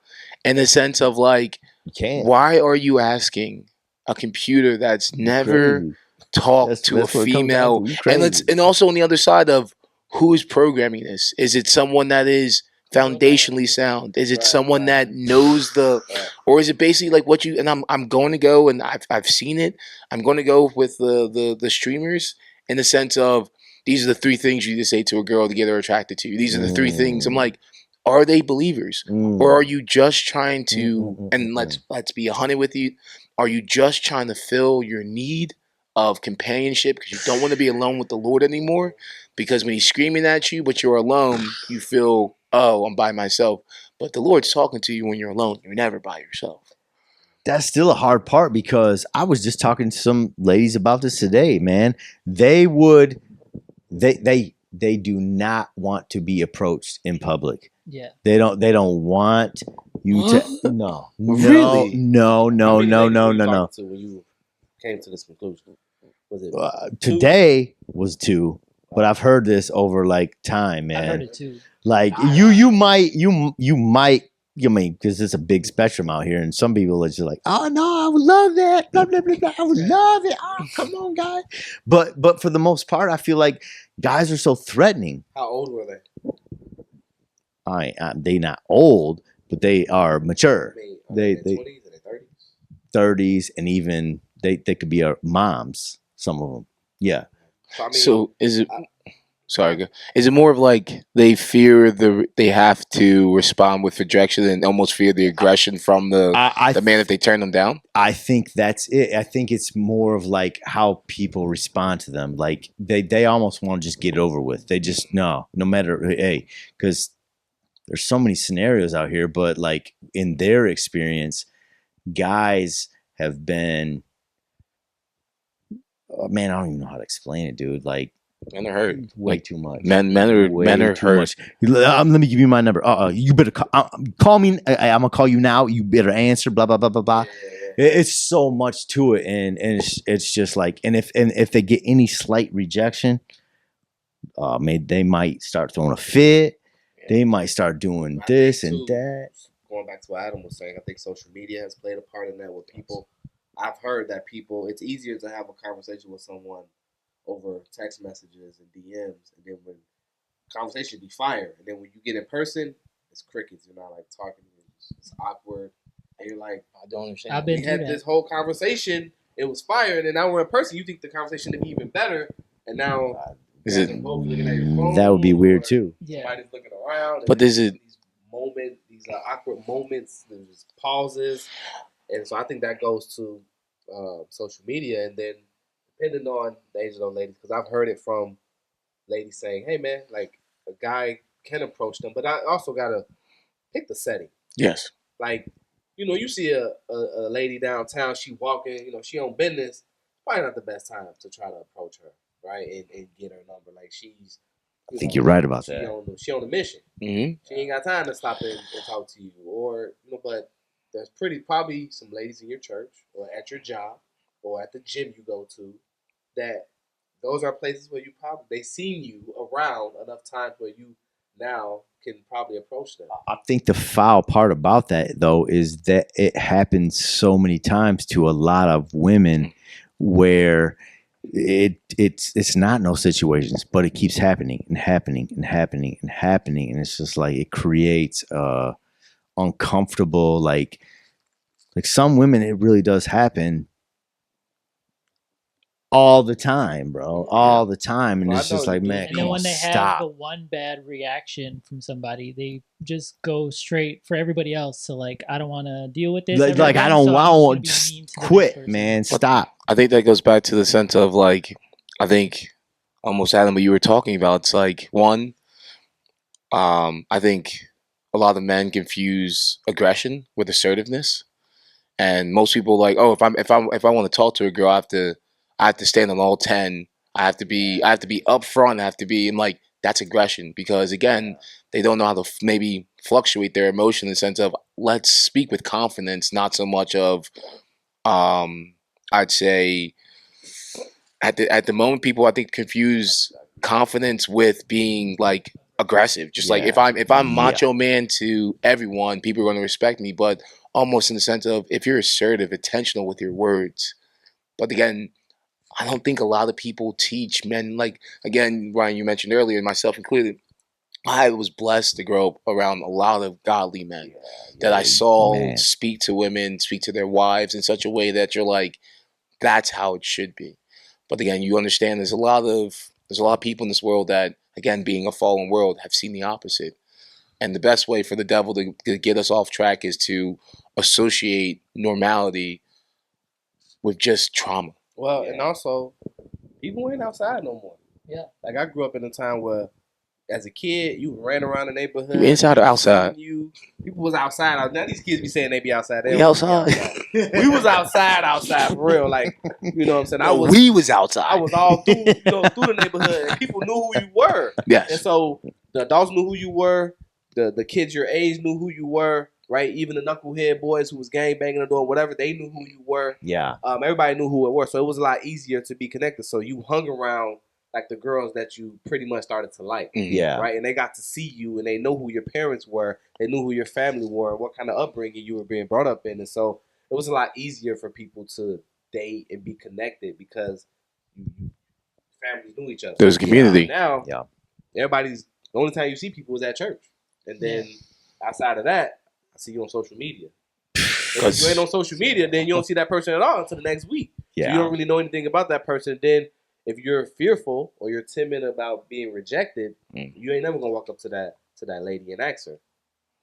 In the sense of like, You can't. why are you asking a computer that's never Crazy. talked to a what it comes down female? to. You And crazy. and also on the other side of who is programming this? Is it someone that is foundationally sound? Is it Right, someone right. that knows the, Right. or is it basically like what you? And I'm going to go, and I've seen it. I'm going to go with the streamers in the sense of these are the 3 things you need to say to a girl to get her attracted to you. These are the 3 things. I'm like, are they believers? Or are you just trying to, and let's be 100 with you, are you just trying to fill your need of companionship because you don't want to be alone with the Lord anymore? Because when he's screaming at you but you're alone, you feel, oh, I'm by myself. But the Lord's talking to you when you're alone. You're never by yourself. That's still a hard part because I was just talking to some ladies about this today, man. They do not want to be approached in public. Yeah. They don't want you to no. Really? No. How many ladies were you talking to when you came to this conclusion? Was it Today was 2, but I've heard this over like time, I heard man. it too. Like you might because it's a big spectrum out here, and some people are just like, oh no, I would love that, blah blah blah, blah. I would love it. Oh, come on, guys. But for the most part, I feel like guys are so threatening. How old were they? They not old, but they are mature. I mean, They- in their 20s and their 30s. 30s, and even they could be moms. Some of them, yeah. So I mean, So is it? Sorry, is it more of like they fear they have to respond with rejection and almost fear the aggression from the man if they turn them down? I think that's it. I think it's more of like how people respond to them. Like they almost want to just get it over with. They just no matter because there's so many scenarios out here. But like in their experience, guys have been. Oh, man, I don't even know how to explain it, dude. Like Men are hurt. way Like, too much. Men are too hurt. much. Let me give you my number. You better call me. I'm gonna call you now. You better answer. Blah blah blah blah blah. It's so much to it, and it's just like, and if they get any slight rejection, they might start throwing a fit. They might start doing this and that. Going back to what Adam was saying, I think social media has played a part in that with people. I've heard that it's easier to have a conversation with someone over text messages and DMs, and then when conversation be fire, and then when you get in person, it's crickets. You're not like talking, it's awkward, and you're like, I don't understand. I've been we had this whole conversation, it was fire, and then now we're in person. You think the conversation to be even better, and now Is it? both looking at your phone, That would be weird or too. Yeah. Somebody's looking around, and But is it? these awkward moments, there's pauses, and so I think that goes to social media, and then depending on the age of those ladies, because I've heard it from ladies saying, "Hey, man, like a guy can approach them, but I also gotta pick the setting. Yes. Like, you see a lady downtown, she walking, she on business. Probably not the best time to try to approach her, right, and get her number. Like she's, I think you're right about that. She on a mission. Mm-hmm. She ain't got time to stop and talk to you, or but there's probably some ladies in your church or at your job or at the gym you go to that those are places where they seen you around enough times where you now can probably approach them. I think the foul part about that though is that it happens so many times to a lot of women where it's not no situations, but it keeps happening and happening and happening and happening, and it's just like it creates uncomfortable like some women it really does happen all the time, bro, all the time, and Well, I it's just know like, you do. man, And come then on, when they have stop. the one bad reaction from somebody, they just go straight for everybody else. So like, I don't want to deal with this. Like I again, don't so I'm just want gonna to be mean to the next quit, person. man. Stop. I think that goes back to the sense of like, I think almost Adam, what you were talking about. It's like one, I think a lot of men confuse aggression with assertiveness, and most people like, oh, if I want to talk to a girl, I have to stand on all 10. I have to be upfront. I have to be, and like that's aggression because again, they don't know how to maybe fluctuate their emotion in the sense of let's speak with confidence, not so much of I'd say at the moment people I think confuse confidence with being like aggressive. Just like if I'm macho man to everyone, people are going to respect me, but almost in the sense of if you're assertive, intentional with your words. But again, I don't think a lot of people teach men like again, Ryan, you mentioned earlier, and myself included. I was blessed to grow up around a lot of godly men that I saw man. speak to women, speak to their wives in such a way that you're like, that's how it should be. But again, you understand there's a lot of people in this world that, again, being a fallen world, have seen the opposite. And the best way for the devil to get us off track is to associate normality with just trauma. Well, and also, people ain't outside no more. Yeah. Like I grew up in a time where, as a kid, you ran around the neighborhood. You inside or outside? People was outside. Now these kids be saying they be outside. They We don't be outside. We was outside for real. Like, you know what I'm saying? No, we was outside. I was all through, through the neighborhood, and people knew who you were. Yes. And so the adults knew who you were. The kids your age knew who you were. Right? Even the knucklehead boys who was gang banging or doing whatever, they knew who you were. Yeah. Everybody knew who it was, so it was a lot easier to be connected. So you hung around like the girls that you pretty much started to like. Yeah. Right? And they got to see you, and they know who your parents were. They knew who your family were, what kind of upbringing you were being brought up in, and so it was a lot easier for people to date and be connected because families knew each other. There's a community. Now, Yeah. everybody's the only time you see people is at church, and then outside of that, I see you on social media. And if you ain't on social media, then you don't see that person at all until the next week. Yeah. So you don't really know anything about that person. Then if you're fearful or you're timid about being rejected, you ain't never gonna walk up to that lady and ask her.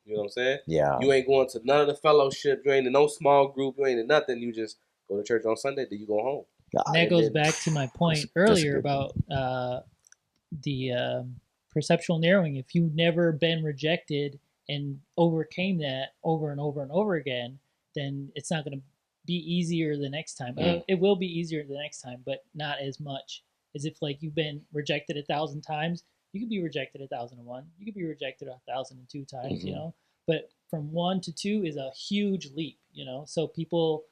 You know what I'm saying? Yeah. You ain't going to none of the fellowship. You ain't in no small group. You ain't in nothing. You just go to church on Sunday. Then you go home. And that goes back to my point earlier about the perceptual narrowing. If you've never been rejected and overcame that over and over and over again, then it's not going to be easier the next time. It will be easier the next time, but not as much as if like you've been rejected 1,000 times. You could be rejected 1,001. You could be rejected 1,002 times. You know, but from 1 to 2 is a huge leap. You know, so people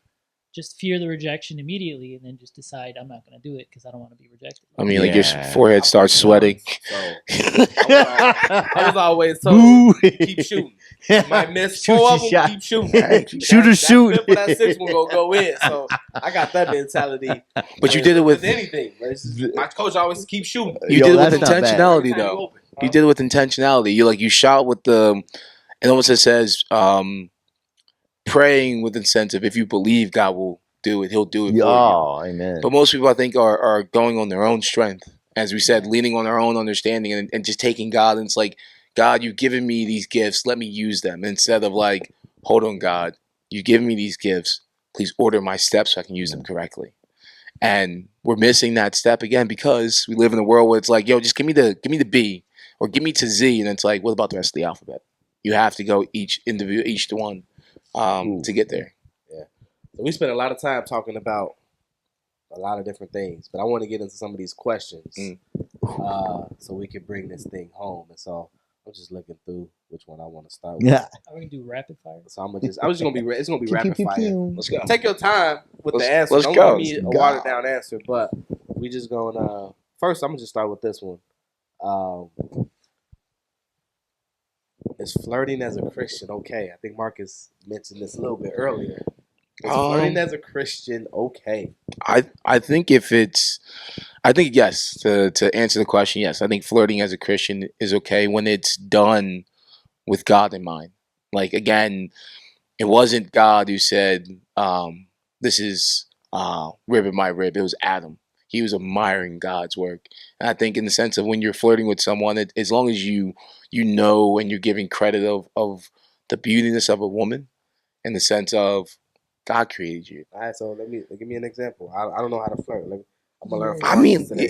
just fear the rejection immediately and then just decide I'm not going to do it because I don't want to be rejected. I mean, like your forehead starts sweating. So I was always told, keep shooting. You might miss 4 of them, keep shooting. Shoot. That 5th or that 6th one gonna go in. So I got that mentality. But you did it with anything. My coach always keep shooting. You did it with that's not bad. intentionality, though. You did it with intentionality. You shot with the. It almost says praying with incentive. If you believe God will do it, He'll do it for you. Oh, amen. But most people, I think, are going on their own strength. As we said, leaning on their own understanding and just taking God. And it's like, God, you've given me these gifts. Let me use them. Instead of like, hold on, God, you've given me these gifts. Please order my steps so I can use them correctly. And we're missing that step again because we live in a world where it's like, yo, just give me the B or give me to Z. And it's like, what about the rest of the alphabet? You have to go each one to get there. Yeah. So we spent a lot of time talking about a lot of different things, but I want to get into some of these questions so we can bring this thing home. And so I'm just looking through which one I want to start with. Are we gonna do rapid fire? So I'm just gonna be it's gonna be rapid fire. Let's go. Take your time with the answer. Let's Don't go. give me a watered down answer, but we just gonna first I'm gonna just start with this one. Is flirting as a Christian okay? I think Marcus mentioned this a little bit earlier. Is flirting as a Christian okay? I think yes. To answer the question, yes. I think flirting as a Christian is okay when it's done with God in mind. Like again, it wasn't God who said, "This is rib of my rib." It was Adam. he was admiring God's work. And I think in the sense of when you're flirting with someone, as long as you know and you're giving credit of the beautiness of a woman, in the sense of God created you. All right, so give me an example. I don't know how to flirt. I'm gonna learn from I Marcus mean, today.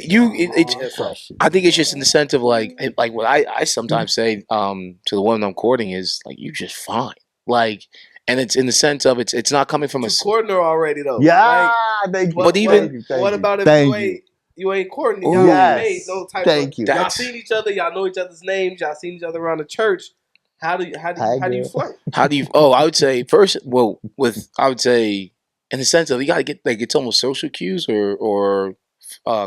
I think it's just in the sense of like what I sometimes say to the woman I'm courting is like, you just fine, like, and it's in the sense of it's not coming from you courting her already though. Yeah, like, but even what about if you ain't courting? Y'all ain't made no type of. Y'all seen each other. Y'all know each other's names. Y'all seen each other around the church. How do you flirt? How do you? Oh, I would say first. Well, I would say in the sense of you got to get like it's almost social cues or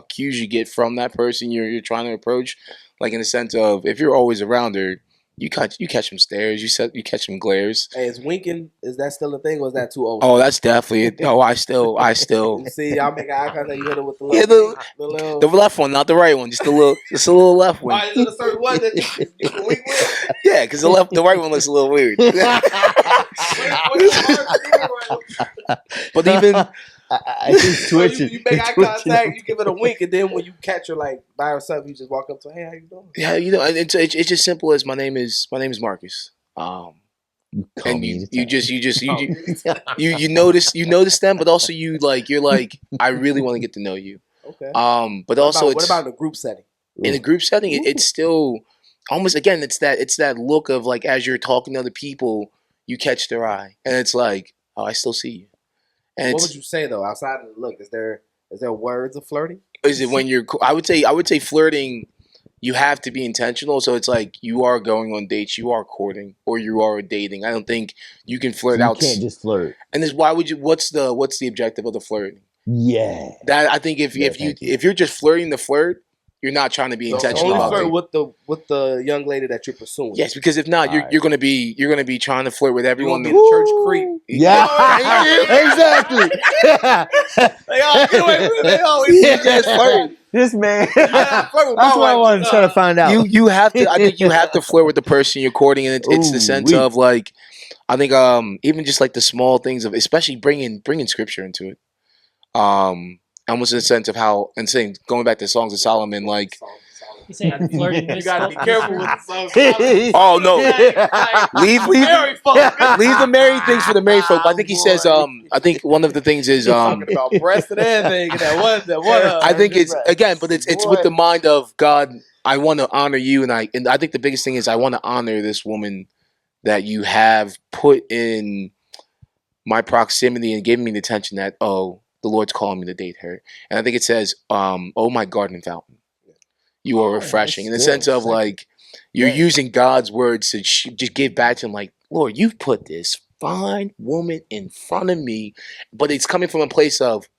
cues you get from that person you're trying to approach. Like in the sense of if you're always around her, you catch some stares, you catch some glares. Hey, is winking, is that still a thing or is that too old? Oh, that's definitely it. Oh, I still. See, y'all make eye contact. You hit it with the little, the left one, not the right one, just a little left one. Is it a certain one that you can wink with? Yeah, because the right one looks a little weird. But even I think twitching. You make eye contact, you give it a wink, and then when you catch her like by herself, you just walk up to her, hey, how you doing? Yeah, it's just simple as my name is Marcus. And you notice them, but also you're like I really want to get to know you. Okay. But what about in a group setting? In a group setting, it's still almost again it's that look of like as you're talking to other people, you catch their eye, and it's like, oh, I still see you. And what would you say though outside of the look? Is there words of flirting? Is it when you're? I would say flirting. You have to be intentional. So it's like you are going on dates, you are courting, or you are dating. I don't think you can flirt out. You can't just flirt. And this, why would you? What's the objective of the flirting? Yeah. That I think if you're just flirting the flirt, you're not trying to be intentional. Only flirt with the young lady that you're pursuing. Yes, because if not, you're gonna be trying to flirt with everyone. You're gonna be the church creep. Yeah, exactly. They always just flirting. This man. That's what I want to try to find out. You have to. I think you have to flirt with the person you're courting, and it's the sense of like, I think even just like the small things of, especially bringing scripture into it. Almost in the sense of how, and saying, going back to Songs of Solomon, like, you gotta be careful with the Songs of Solomon. Oh no, leave the married things for the married folk. I think he says, I think one of the things is talking about breast and everything. That one. I think it's again, but it's with the mind of God. I want to honor you, and I think the biggest thing is I want to honor this woman that you have put in my proximity and giving me the attention that the Lord's calling me to date her. And I think it says, oh, my garden fountain, you are refreshing. In the sense of like, you're using God's words to just give back to him like, Lord, you've put this fine woman in front of me. But it's coming from a place of,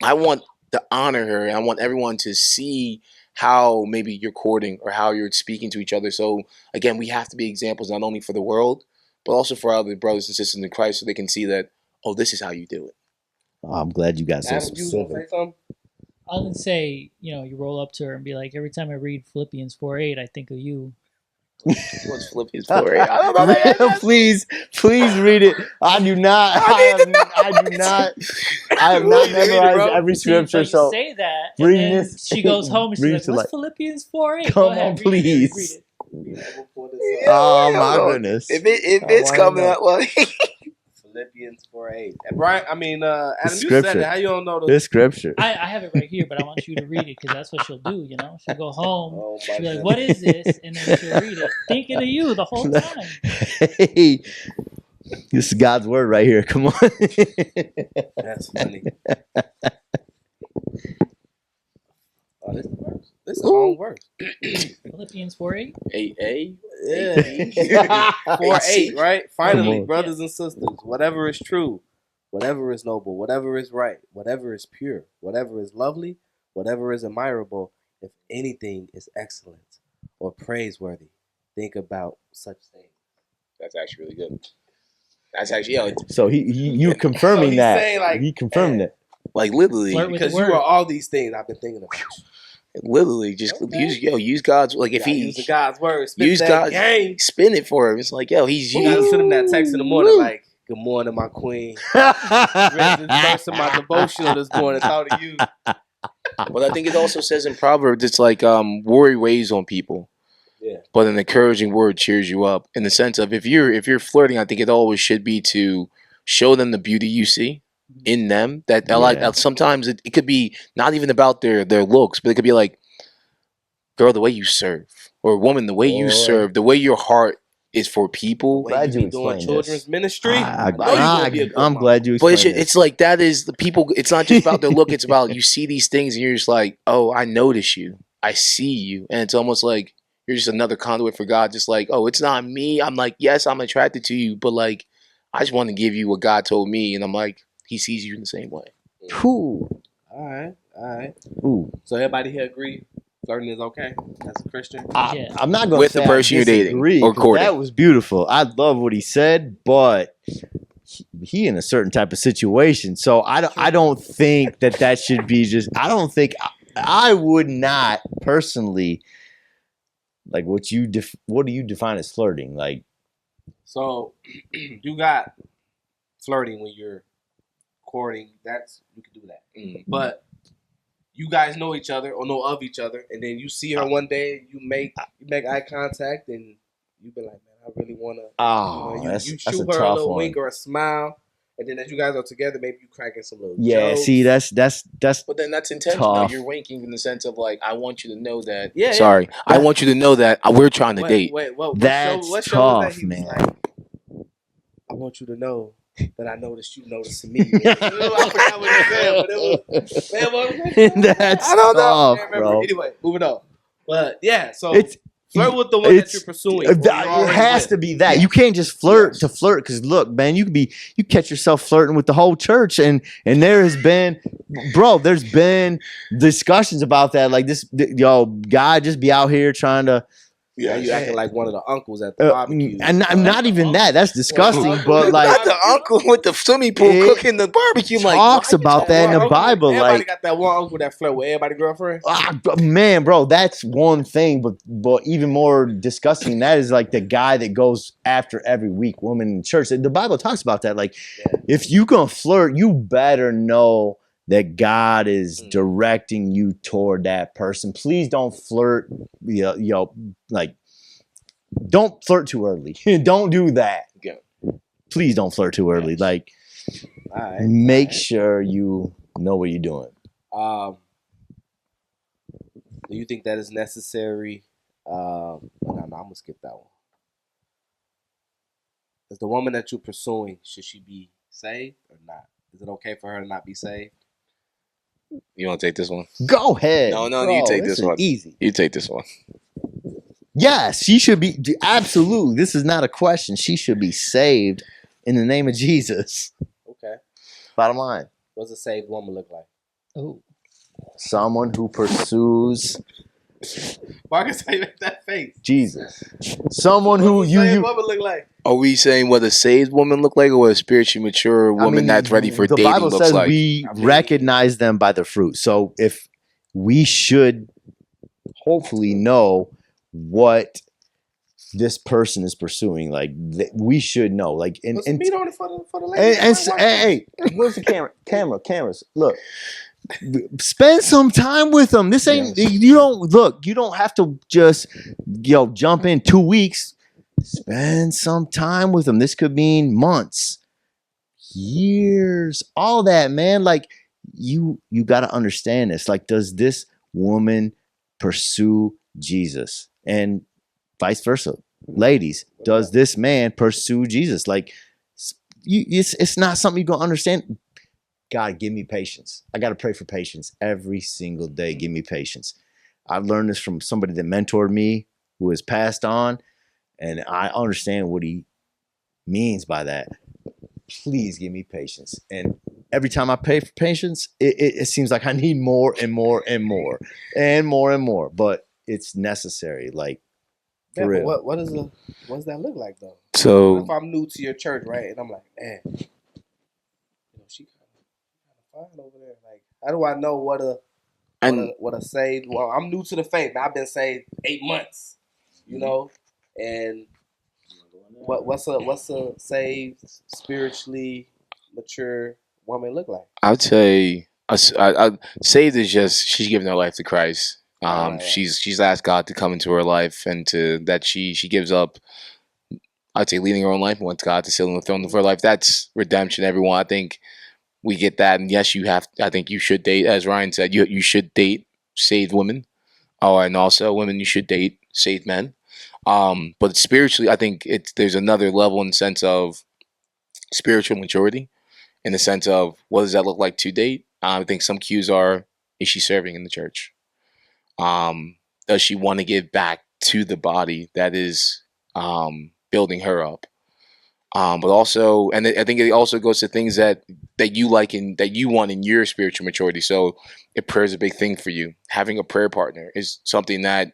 I want to honor her. And I want everyone to see how maybe you're courting or how you're speaking to each other. So again, we have to be examples, not only for the world, but also for our other brothers and sisters in Christ, so they can see that, oh, this is how you do it. Oh, I'm glad you got so specific. I was gonna say, you roll up to her and be like, every time I read Philippians 4:8, I think of you. What's Philippians 4:8? I don't know. Please read it. I do not. I have not memorized every scripture. So say that. And then she goes home and she's like, "What's Philippians 4:8? Come on, please. Oh my goodness! If it's coming up, like Philippians 4:8. Brian, Adam, you said it. How you don't know this scripture? I have it right here, but I want you to read it because that's what she'll do. She'll go home. She'll be like, "What is this?" And then she'll read it, thinking of you the whole time. Hey, this is God's word right here. Come on. That's funny. Oh, this is the verse. This is a long verse. Philippians 4:8. 8A. Yeah. 4:8, right? Finally, brothers and sisters, whatever is true, whatever is noble, whatever is right, whatever is pure, whatever is lovely, whatever is admirable, if anything is excellent or praiseworthy, think about such things. That's actually really good. That's actually So you confirming that? Saying like, he confirmed it. Like literally, because you are all these things I've been thinking about. Literally, just use God's, like if he use God's word, use God's game, spin it for him. It's like he's you gotta send him that text in the morning, like, "Good morning, my queen." Read this verse in my devotional this morning. Talk to you. But I think it also says in Proverbs, it's like worry weighs on people. Yeah. But an encouraging word cheers you up. In the sense of if you're flirting, I think it always should be to show them the beauty you see in them. That I like Yeah. sometimes it could be not even about their looks, but it could be like, girl, the way you serve, or woman, the way you Boy. serve, the way your heart is for people. Way Glad you be doing explained children's this. ministry. I, know you're gonna be a good I'm mama. glad you But explained this. it's like that is the people. It's not just about their look. It's about you see these things and you're just like, oh, I notice you. I see you, and it's almost like you're just another conduit for God. Just like, oh, it's not me. I'm like, yes, I'm attracted to you, but like, I just want to give you what God told me, and I'm like, He sees you in the same way. Ooh. All right. Ooh. So everybody here agree flirting is okay as a Christian? Yeah. I'm not going to With say the person I you're dating disagree, or 'cause courting. that was beautiful. I love what he said, but he in a certain type of situation. So I don't think that should be just. I don't think I would not personally like what do you define as flirting? Like, So you got flirting when you're courting. That's you can do that. But you guys know each other or know of each other, and then you see her one day, you make eye contact, and you be like, man, I really wanna. You that's shoot a her a tough little one. wink or a smile, and then as you guys are together, maybe you cracking some little Yeah, jokes. see, that's But then that's intentional. tough. You're winking in the sense of like, I want you to know that. Yeah, Sorry, I want you to know that we're trying to date. Wait, what That's what show was that? tough, He was man. like, I want you to know that I noticed you noticing me. I forgot what he said, but it was, man, what was that? That's I don't know. tough, I can't remember. bro. Anyway, moving on. But yeah, so It's flirt with the one that you're pursuing. Or It you're already has with. to be that. Yes. You can't just flirt Yes. to flirt because look, man, you catch yourself flirting with the whole church, and there has been, bro, there's been discussions about that. Like this, guy just be out here trying to. Yeah, you acting like one of the uncles at the barbecue. And not even that. That's disgusting. But like, Not the uncle with the swimming pool It cooking the barbecue. I'm like, talks why you about talking that in the about- Bible. Everybody Like, got that one uncle that flirt with everybody's girlfriend. man, bro, that's one thing. But even more disgusting than that is like the guy that goes after every weak woman in church. The Bible talks about that. Like, if you gonna flirt, you better know that God is directing you toward that person. Please don't flirt, like, don't flirt too early. Don't do that. Yeah. Please don't flirt too early. Yes. Like, make sure you know what you're doing. Do you think that is necessary? No, I'm gonna skip that one. Is the woman that you're pursuing, should she be saved or not? Is it okay for her to not be saved? You want to take this one? Go ahead. No, bro, you take this is one. Easy. You take this one. Yes, she should be. Absolutely. This is not a question. She should be saved in the name of Jesus. Okay. Bottom line. What's a saved woman look like? Oh, Someone who pursues Marcus, how you make that face? Jesus. Someone who What's a saved woman look like? Are we saying what a saved woman look like, or what a spiritually mature woman that's ready for the dating Bible looks says like? we recognize them by their fruit. So if we should hopefully know what this person is pursuing, like we should know, like, and meet on it for the ladies. hey, where's the cameras? Look, spend some time with them. This ain't you don't have to just jump in 2 weeks. Spend some time with them. This could mean months, years, all that, man. Like you got to understand this. Like, does this woman pursue Jesus? And vice versa. Ladies, does this man pursue Jesus? Like, it's not something you're going to understand. God, give me patience. I got to pray for patience every single day. Give me patience. I've learned this from somebody that mentored me who has passed on, and I understand what he means by that. Please give me patience. And every time I pray for patience, it seems like I need more and more and more and more and more. But it's necessary. Like, for real. But what does that look like though? So what if I'm new to your church, right? And I'm like, man, she kind of fine over there. Like, how do I know what a saved? Well, I'm new to the faith. I've been saved 8 months, and what's a saved, spiritually mature woman look like? I would say Saved is just she's giving her life to Christ. Right. She's asked God to come into her life and to that she gives up. I'd say leading her own life and wants God to sit on the throne of her life. That's redemption. Everyone, I think we get that. And yes, you have. I think you should date, as Ryan said, you should date saved women. Oh, and also women, you should date saved men. But spiritually, I think there's another level in the sense of spiritual maturity, in the sense of what does that look like to date. I think some cues are: is she serving in the church? Um, does she want to give back to the body that is building her up? But also, and I think it also goes to things that you like and that you want in your spiritual maturity. So, if prayer is a big thing for you, having a prayer partner is something that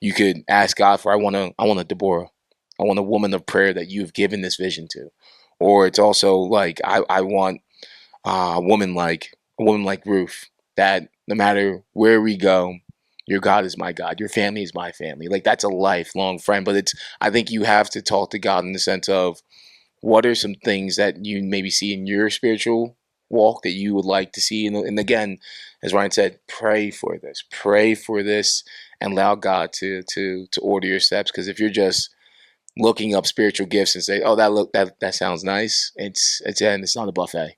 you could ask God for. I want a Deborah. I want a woman of prayer that you've given this vision to. Or it's also like I want a woman like Ruth, that no matter where we go, your God is my God, your family is my family. Like that's a lifelong friend. But I think you have to talk to God in the sense of what are some things that you maybe see in your spiritual walk that you would like to see. And again, as Ryan said, pray for this, and allow God to order your steps. Because if you're just looking up spiritual gifts and say, oh, that sounds nice, it's not a buffet.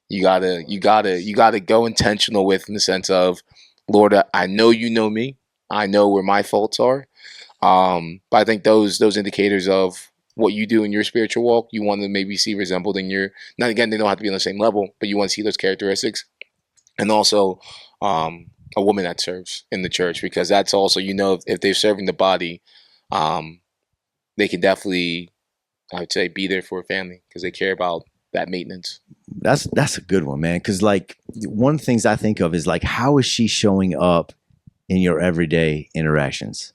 You gotta go intentional with, in the sense of, Lord, I know you know me. I know where my faults are. But I think those indicators of what you do in your spiritual walk, you want to maybe see resembled in your. Not again, they don't have to be on the same level, but you want to see those characteristics, and also a woman that serves in the church, because that's also, if they're serving the body, um, they can definitely, I would say, be there for a family because they care about that maintenance. That's a good one, man. Because like one of the things I think of is like, how is she showing up in your everyday interactions?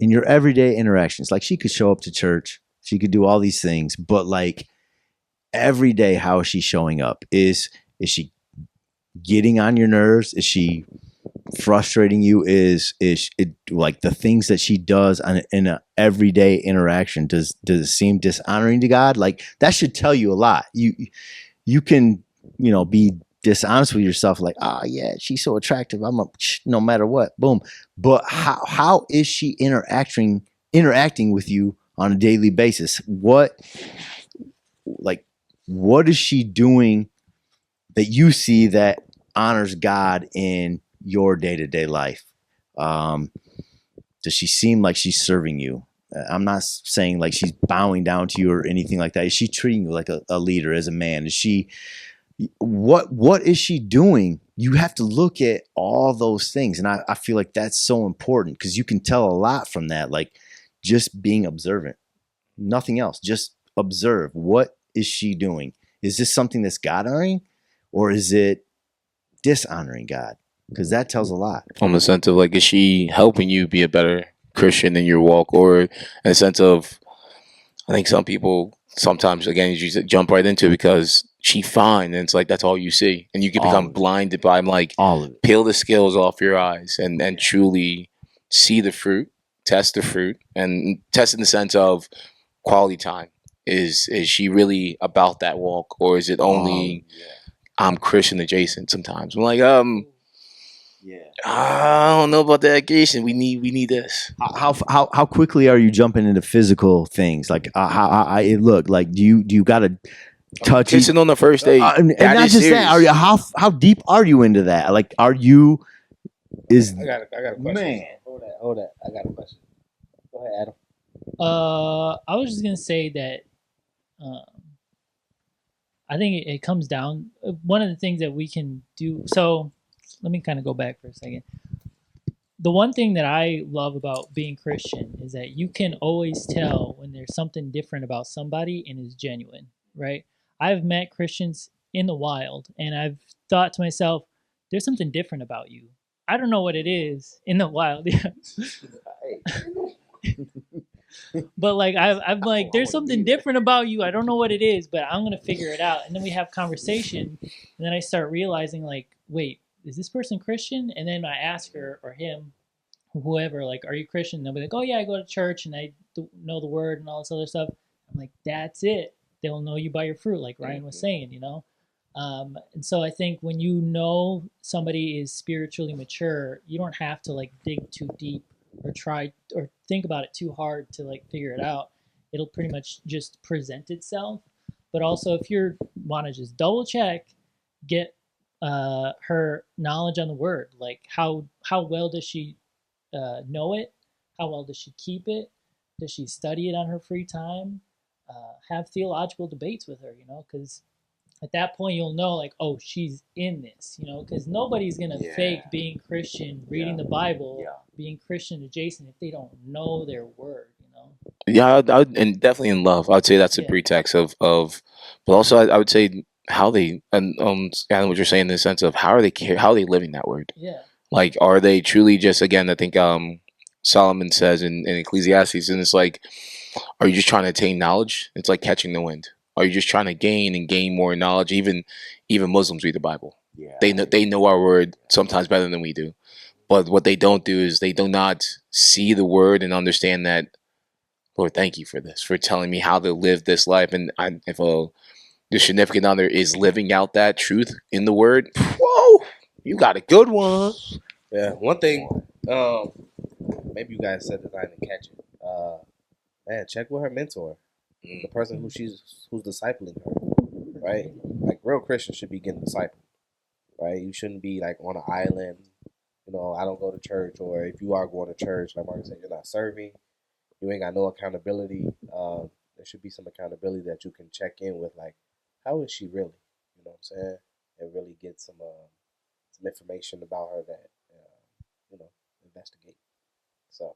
In your everyday interactions, like she could show up to church, she could do all these things, but like every day, how is she showing up? Is she getting on your nerves? Is she frustrating you? Is it like the things that she does in an everyday interaction? Does it seem dishonoring to God? Like that should tell you a lot. You can, be dishonest with yourself, like, yeah, she's so attractive, no matter what, boom. But how is she interacting with you on a daily basis? What is she doing that you see that honors God in your day-to-day life? Does she seem like she's serving you? I'm not saying like she's bowing down to you or anything like that. Is she treating you like a leader, as a man? Is she, what is she doing? You have to look at all those things. And I feel like that's so important, because you can tell a lot from that. Like just being observant, nothing else, just observe. What is she doing? Is this something that's God honoring, or is it dishonoring God? Because that tells a lot. On the sense of, like, is she helping you be a better Christian in your walk, or in a sense of, I think some people sometimes, again, you just jump right into it because she fine, and it's like that's all you see, and you can become blinded by, I'm like, All of it. peel the scales off your eyes and truly see the fruit, test the fruit, and test in the sense of quality time. Is she really about that walk, or is it only I'm Christian adjacent? Sometimes I'm like, I don't know about that adjacent. We need this. How quickly are you jumping into physical things? Like how it look like? Do you got to touch Kissing on the first date, and not just serious. that. Are you how deep are you into that? Like, are you? Is I got a question. Man. Hold that. I got a question. Go ahead, Adam. I was just gonna say that I think it comes down. One of the things that we can do. So let me kind of go back for a second. The one thing that I love about being Christian is that you can always tell when there's something different about somebody and is genuine, right? I've met Christians in the wild, and I've thought to myself, there's something different about you. I don't know what it is in the wild. But like I'm like, there's something different about you. I don't know what it is, but I'm gonna figure it out. And then we have conversation, and then I start realizing, like, wait, is this person Christian? And then I ask her or him, whoever, like, are you Christian? And they'll be like, oh yeah, I go to church and I know the word and all this other stuff. I'm like, that's it. They'll know you by your fruit, like Ryan was saying, And so I think when you know somebody is spiritually mature, you don't have to like dig too deep or try or think about it too hard to like figure it out. It'll pretty much just present itself. But also, if you want to just double check, get her knowledge on the word. Like how well does she know it? How well does she keep it? Does she study it on her free time? Have theological debates with her, because at that point you'll know like, oh, she's in this, because nobody's gonna fake being Christian, reading the Bible, being Christian adjacent if they don't know their word. Yeah, and definitely in love. I would say that's a pretext but also I would say how they and kind of what you're saying in the sense of how are they living that word? Yeah. Like, are they truly just, again, I think Solomon says in Ecclesiastes, and it's like, are you just trying to attain knowledge? It's like catching the wind. Are you just trying to gain more knowledge? Even Muslims read the Bible. Yeah. They know our word sometimes better than we do. But what they don't do is they do not see the word and understand that, Lord, thank you for this, for telling me how to live this life. And if the significant other is living out that truth in the word, whoa, you got a good one. Yeah, one thing, maybe you guys said that I didn't catch it. Man, check with her mentor, the person who's discipling her, right? Like real Christians should be getting discipled, right? You shouldn't be like on an island. I don't go to church, or if you are going to church, like Mark said, you're not serving. You ain't got no accountability. There should be some accountability that you can check in with, like, how is she really? You know what I'm saying? And really get some information about her that investigate. So,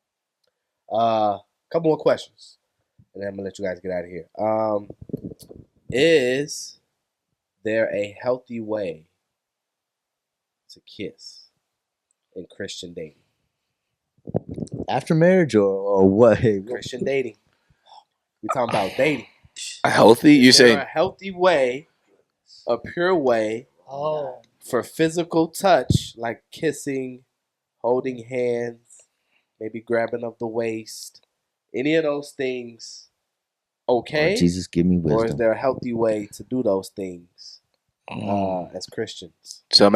couple more questions, and then I'm gonna let you guys get out of here. Is there a healthy way to kiss in Christian dating? After marriage or what? Hey, Christian dating. We're talking about dating. A healthy? You Is there say a healthy way, a pure way for physical touch, like kissing, holding hands, maybe grabbing of the waist, any of those things? Okay, Lord Jesus, give me wisdom. or is there a healthy way to do those things as Christians? So I'm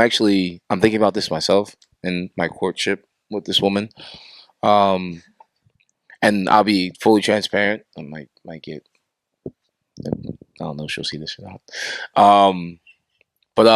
thinking about this myself in my courtship with this woman. And I'll be fully transparent. I might get, I don't know if she'll see this or not. But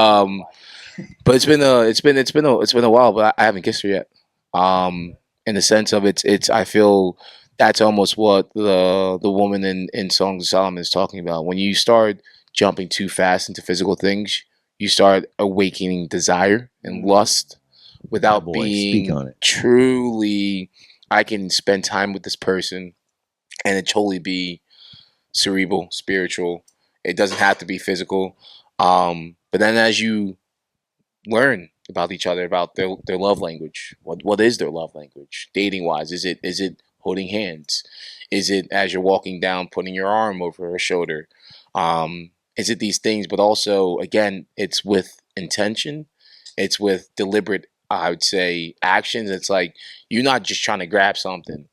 it's been a while, but I haven't kissed her yet. In the sense of it's I feel that's almost what the woman in Songs of Solomon is talking about. When you start jumping too fast into physical things, you start awakening desire and lust without Speak on being it. truly. I can spend time with this person and it totally be cerebral, spiritual. It doesn't have to be physical. But then as you learn about each other, about their love language, what is their love language, dating wise? Is it holding hands? Is it as you're walking down, putting your arm over her shoulder? Is it these things? But also, again, it's with intention. It's with deliberate, I would say, actions. It's like you're not just trying to grab something,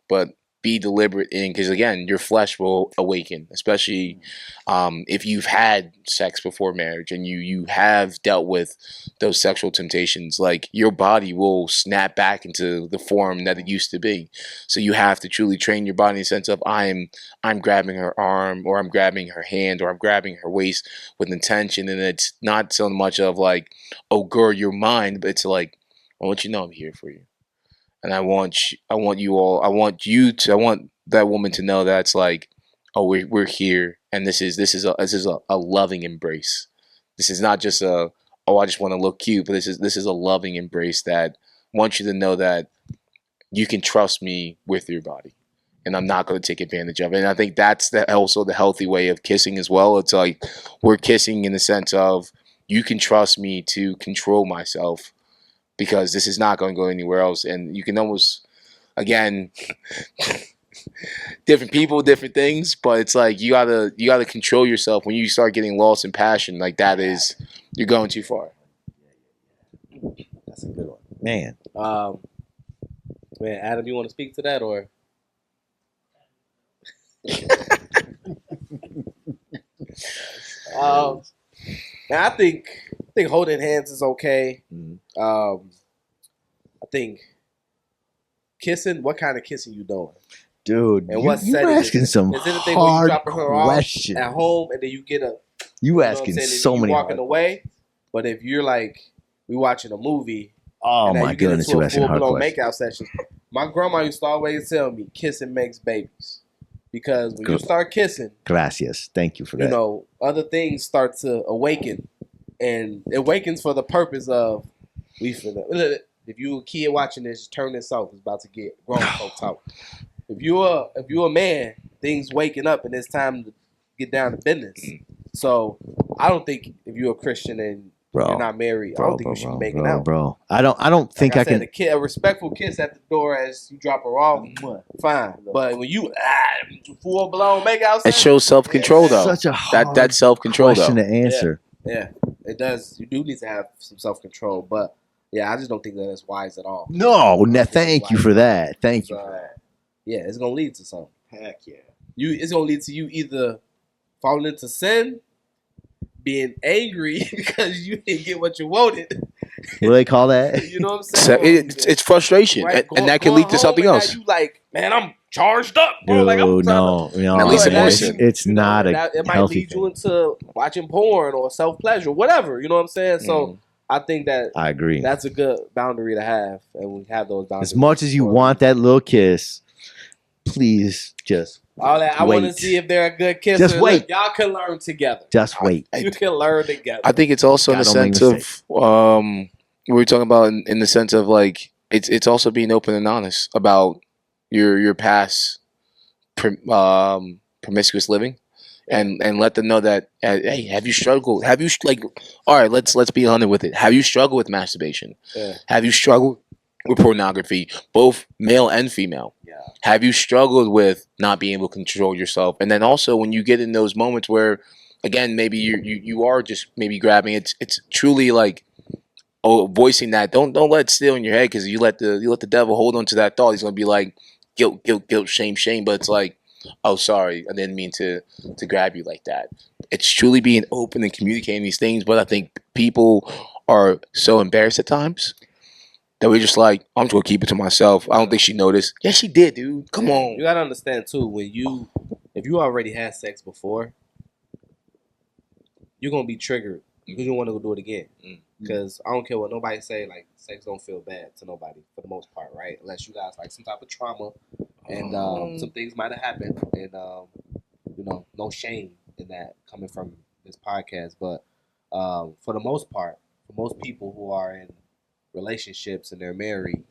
but be deliberate in, because again, your flesh will awaken, especially if you've had sex before marriage and you have dealt with those sexual temptations. Like, your body will snap back into the form that it used to be. So you have to truly train your body in the sense of I'm grabbing her arm, or I'm grabbing her hand, or I'm grabbing her waist with intention. And it's not so much of like, oh girl, you're mine, but it's like, I want you to know I'm here for you. And I want I want that woman to know that it's like, oh, we're here, and this is a loving embrace. This is not just oh, I just want to look cute, but this is a loving embrace that wants you to know that you can trust me with your body, and I'm not going to take advantage of it. And I think that's also the healthy way of kissing as well. It's like we're kissing in the sense of you can trust me to control myself, because this is not going to go anywhere else. And you can almost, again, different people, different things, but it's like you gotta control yourself when you start getting lost in passion. Like, that is, you're going too far. That's a good one. Man, Adam, you want to speak to that, or? Now, I think holding hands is okay. Mhm. I think kissing. What kind of kissing you doing? Dude, And what you setting asking is it? some Is it a thing where you hard dropping her questions. off at home and then you get a, You know what I'm asking saying, and so you many walking hard away? questions. But if you're like, we watching a movie Oh and now my you get goodness, into you a asking full hard blown questions. makeout session, my grandma used to always tell me, kissing makes babies. Because when you start kissing, Gracias. Thank you for you that. know, other things start to awaken. And it awakens for the purpose of, if you a kid watching this, turn this off. It's about to get grown folk talk. If you're a man, things waking up and it's time to get down to business. So I don't think if you're a Christian and you're not married, I don't think you should be making out. Bro. I don't think Like I I said, can. a respectful kiss at the door as you drop her off, fine. But when you full blown make out, It shows self control though. Such a hard That's self control question though. to answer. Yeah, it does. You do need to have some self control, but yeah, I just don't think that it's wise at all. No, thank you for that. Thank you for that. Yeah, it's gonna lead to something. Heck yeah. It's gonna lead to you either falling into sin, being angry because you didn't get what you wanted. What do they call that? You know what I'm So saying? it's frustration, Right? and that can lead to Going something home and else. now you like, man, I'm charged up, bro. Dude, Like I'm trying no, At least and more now sin. it's you know, not and a it might healthy lead you thing. into watching porn or self pleasure, whatever. You know what I'm saying? So I think that I agree. that's a good boundary to have, and we have those boundaries. As much as you want that little kiss, please just all that, I want to wait. see if they're a good kisser. Just wait. Look, y'all can learn together. Just wait. You can learn together. I think it's also in the God, don't make sense of we were talking about in the sense of like it's also being open and honest about your past promiscuous living, and let them know that hey, have you struggled? Have you all right? Let's be honest with it. Have you struggled with masturbation? Yeah. Have you struggled with pornography, both male and female? Yeah. Have you struggled with not being able to control yourself? And then also when you get in those moments where, again, maybe you are just maybe grabbing, it's truly like, voicing that. Don't let it stay in your head, because you let the devil hold on to that thought. He's gonna be like guilt, shame. But it's like, oh, sorry, I didn't mean to grab you like that. It's truly being open and communicating these things. But I think people are so embarrassed at times that we're just like, I'm just gonna keep it to myself. I don't think she noticed. Yeah, she did, dude. Come on. You gotta understand too, if you already had sex before, you're gonna be triggered because you want to go do it again. Because I don't care what nobody say, like sex don't feel bad to nobody for the most part, right? Unless you guys like some type of trauma and some things might have happened, and you know, no shame in that coming from this podcast. But for the most part, for most people who are in relationships and they're married,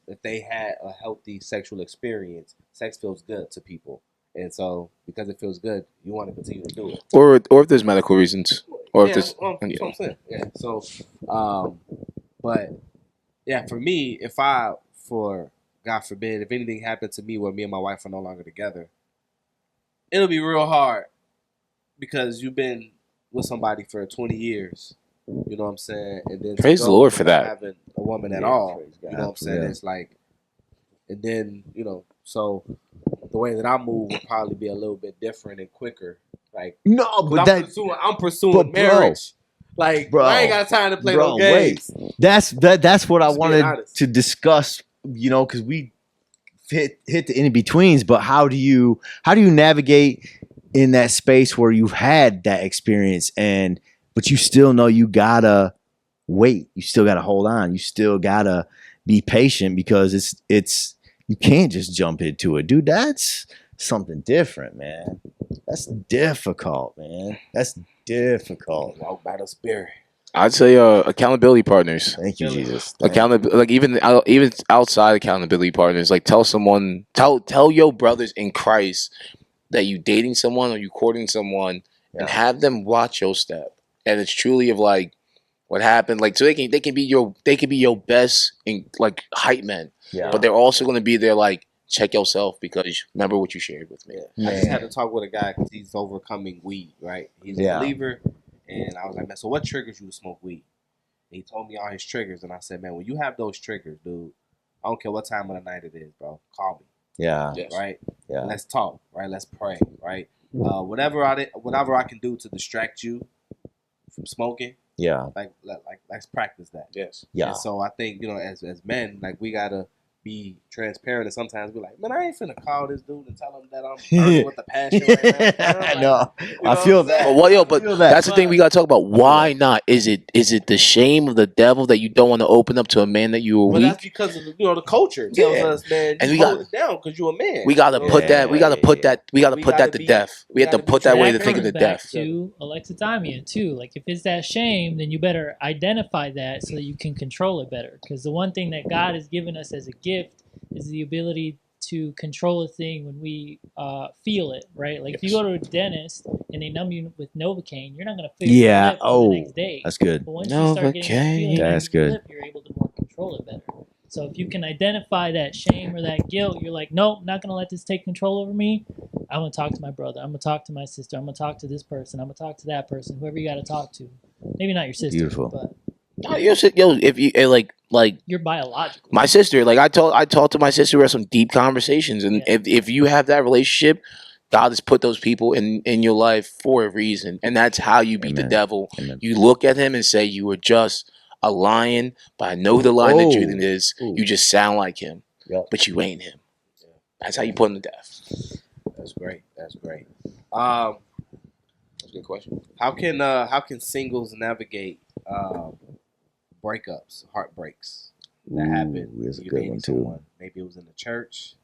if they had a healthy sexual experience, sex feels good to people. And so, because it feels good, you want to continue to do it. Or if there's medical reasons, or if there's, that's what I'm saying. Yeah. So, but yeah, for me, for God forbid, if anything happened to me where me and my wife are no longer together, it'll be real hard because you've been with somebody for 20 years. You know what I'm saying? And then praise the Lord for that. Having a woman at all, you know what I'm saying? Yeah. It's like, and then so the way that I move will probably be a little bit different and quicker. Like, no, but I'm pursuing marriage. Like, bro, I ain't got time to play no games. Wait. That's what I wanted honest. to discuss. You know, because we hit the in betweens. But how do you navigate in that space where you've had that experience but you still know you gotta wait. You still gotta hold on. You still gotta be patient because it's you can't just jump into it, dude. That's something different, man. That's difficult, man. That's difficult. Walk by the spirit. I'd say accountability partners. Thank you, Jesus. Like even outside accountability partners, like tell your brothers in Christ that you dating someone or you courting someone, and have them watch your step. And it's truly of like what happened, like so they can be your best in like hype men, but they're also going to be there like check yourself because remember what you shared with me. I just had to talk with a guy because he's overcoming weed, right? He's a believer, and I was like, man, so what triggers you to smoke weed? And he told me all his triggers, and I said, man, when you have those triggers, dude, I don't care what time of the night it is, bro, call me. Yeah. Right. Yeah. Let's talk. Right. Let's pray. Right. Whatever I can do to distract you, from smoking. Yeah. Like let's practice that. Yes. Yeah. And so I think, as men, like we gotta be transparent, and sometimes we're like, man, I ain't finna call this dude and tell him that I'm burning with the passion right now. I Like, know. you I know feel what I'm that. saying? But feel that. that's the thing we gotta talk about. Why not? Is it the shame of the devil that you don't want to open up to a man that you were But that's weak? because of the culture tells Yeah. us, man, And you we hold got it down because you're a man. we gotta You know put what I'm that. We saying? gotta put that. We gotta We put gotta that to be- death. We we have to gotta be put that way to That think of comes the back death. to alexithymia too. Like if it's that shame, then you better identify that so that you can control it better. Because the one thing that God has given us as a gift is the ability to control a thing when we feel it, right? Like if you go to a dentist and they numb you with Novocaine, you're not going to fix your Yeah. lip on the next day. That's good. But once you start getting that feeling in That's your good. lip, you're able to more control it better. So if you can identify that shame or that guilt, you're like, nope, not going to let this take control over me. I'm going to talk to my brother. I'm going to talk to my sister. I'm going to talk to this person. I'm going to talk to that person, whoever you got to talk to. Maybe not your sister, Beautiful. but If you like your biological. my sister, like I talked to my sister. We had some deep conversations, and Yeah. if you have that relationship, God has put those people in your life for a reason, and that's how you beat the Amen. devil. Amen. You look at him and say, "You were just a lion, but I know the lion that Judah is. Ooh. You just sound like him, Yep. but you ain't him." That's how you put him to death. That's great. That's great. That's a good question. How can singles navigate breakups, heartbreaks that happen? Ooh, that's a when you good dating one, too. someone? Maybe it was in the church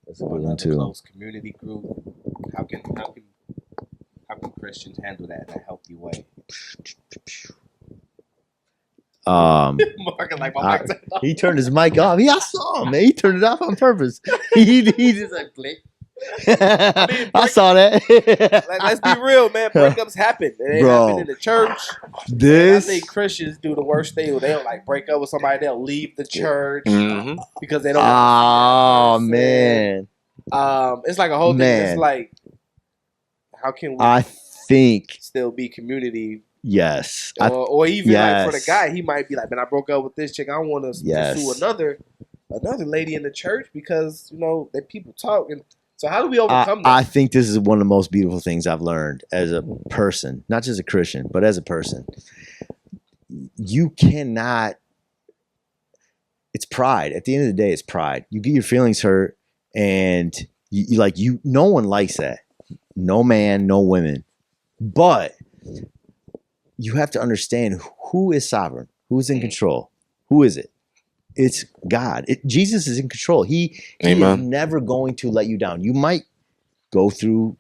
That's a or good one another too. close community group. How can Christians handle that in a healthy way? Marking like my mic's turned off. He turned his mic off. I saw him, man. He turned it off on purpose. he just like click. I saw that. Let's be real, man. Breakups happen. They Bro. happen in the church. And I This think Christians do the worst thing. They don't like break up with somebody. They'll leave the church Mm-hmm. because they don't want to see that oh person. man. It's like a whole thing. Man. It's like, how can we I think still be community? yes. Or even like for the yes. guy, he might be like, man, I broke up with this chick. I want to Yes. pursue another lady in the church because that people talk. And so how do we overcome that? I think this is one of the most beautiful things I've learned as a person, not just a Christian, but as a person. You cannot. It's pride. At the end of the day, it's pride. You get your feelings hurt, and no one likes that. No man, no women. But you have to understand who is sovereign, who's in control. Who is it? It's God. Jesus is in control. He is Amen. never going to let you down. You might go through,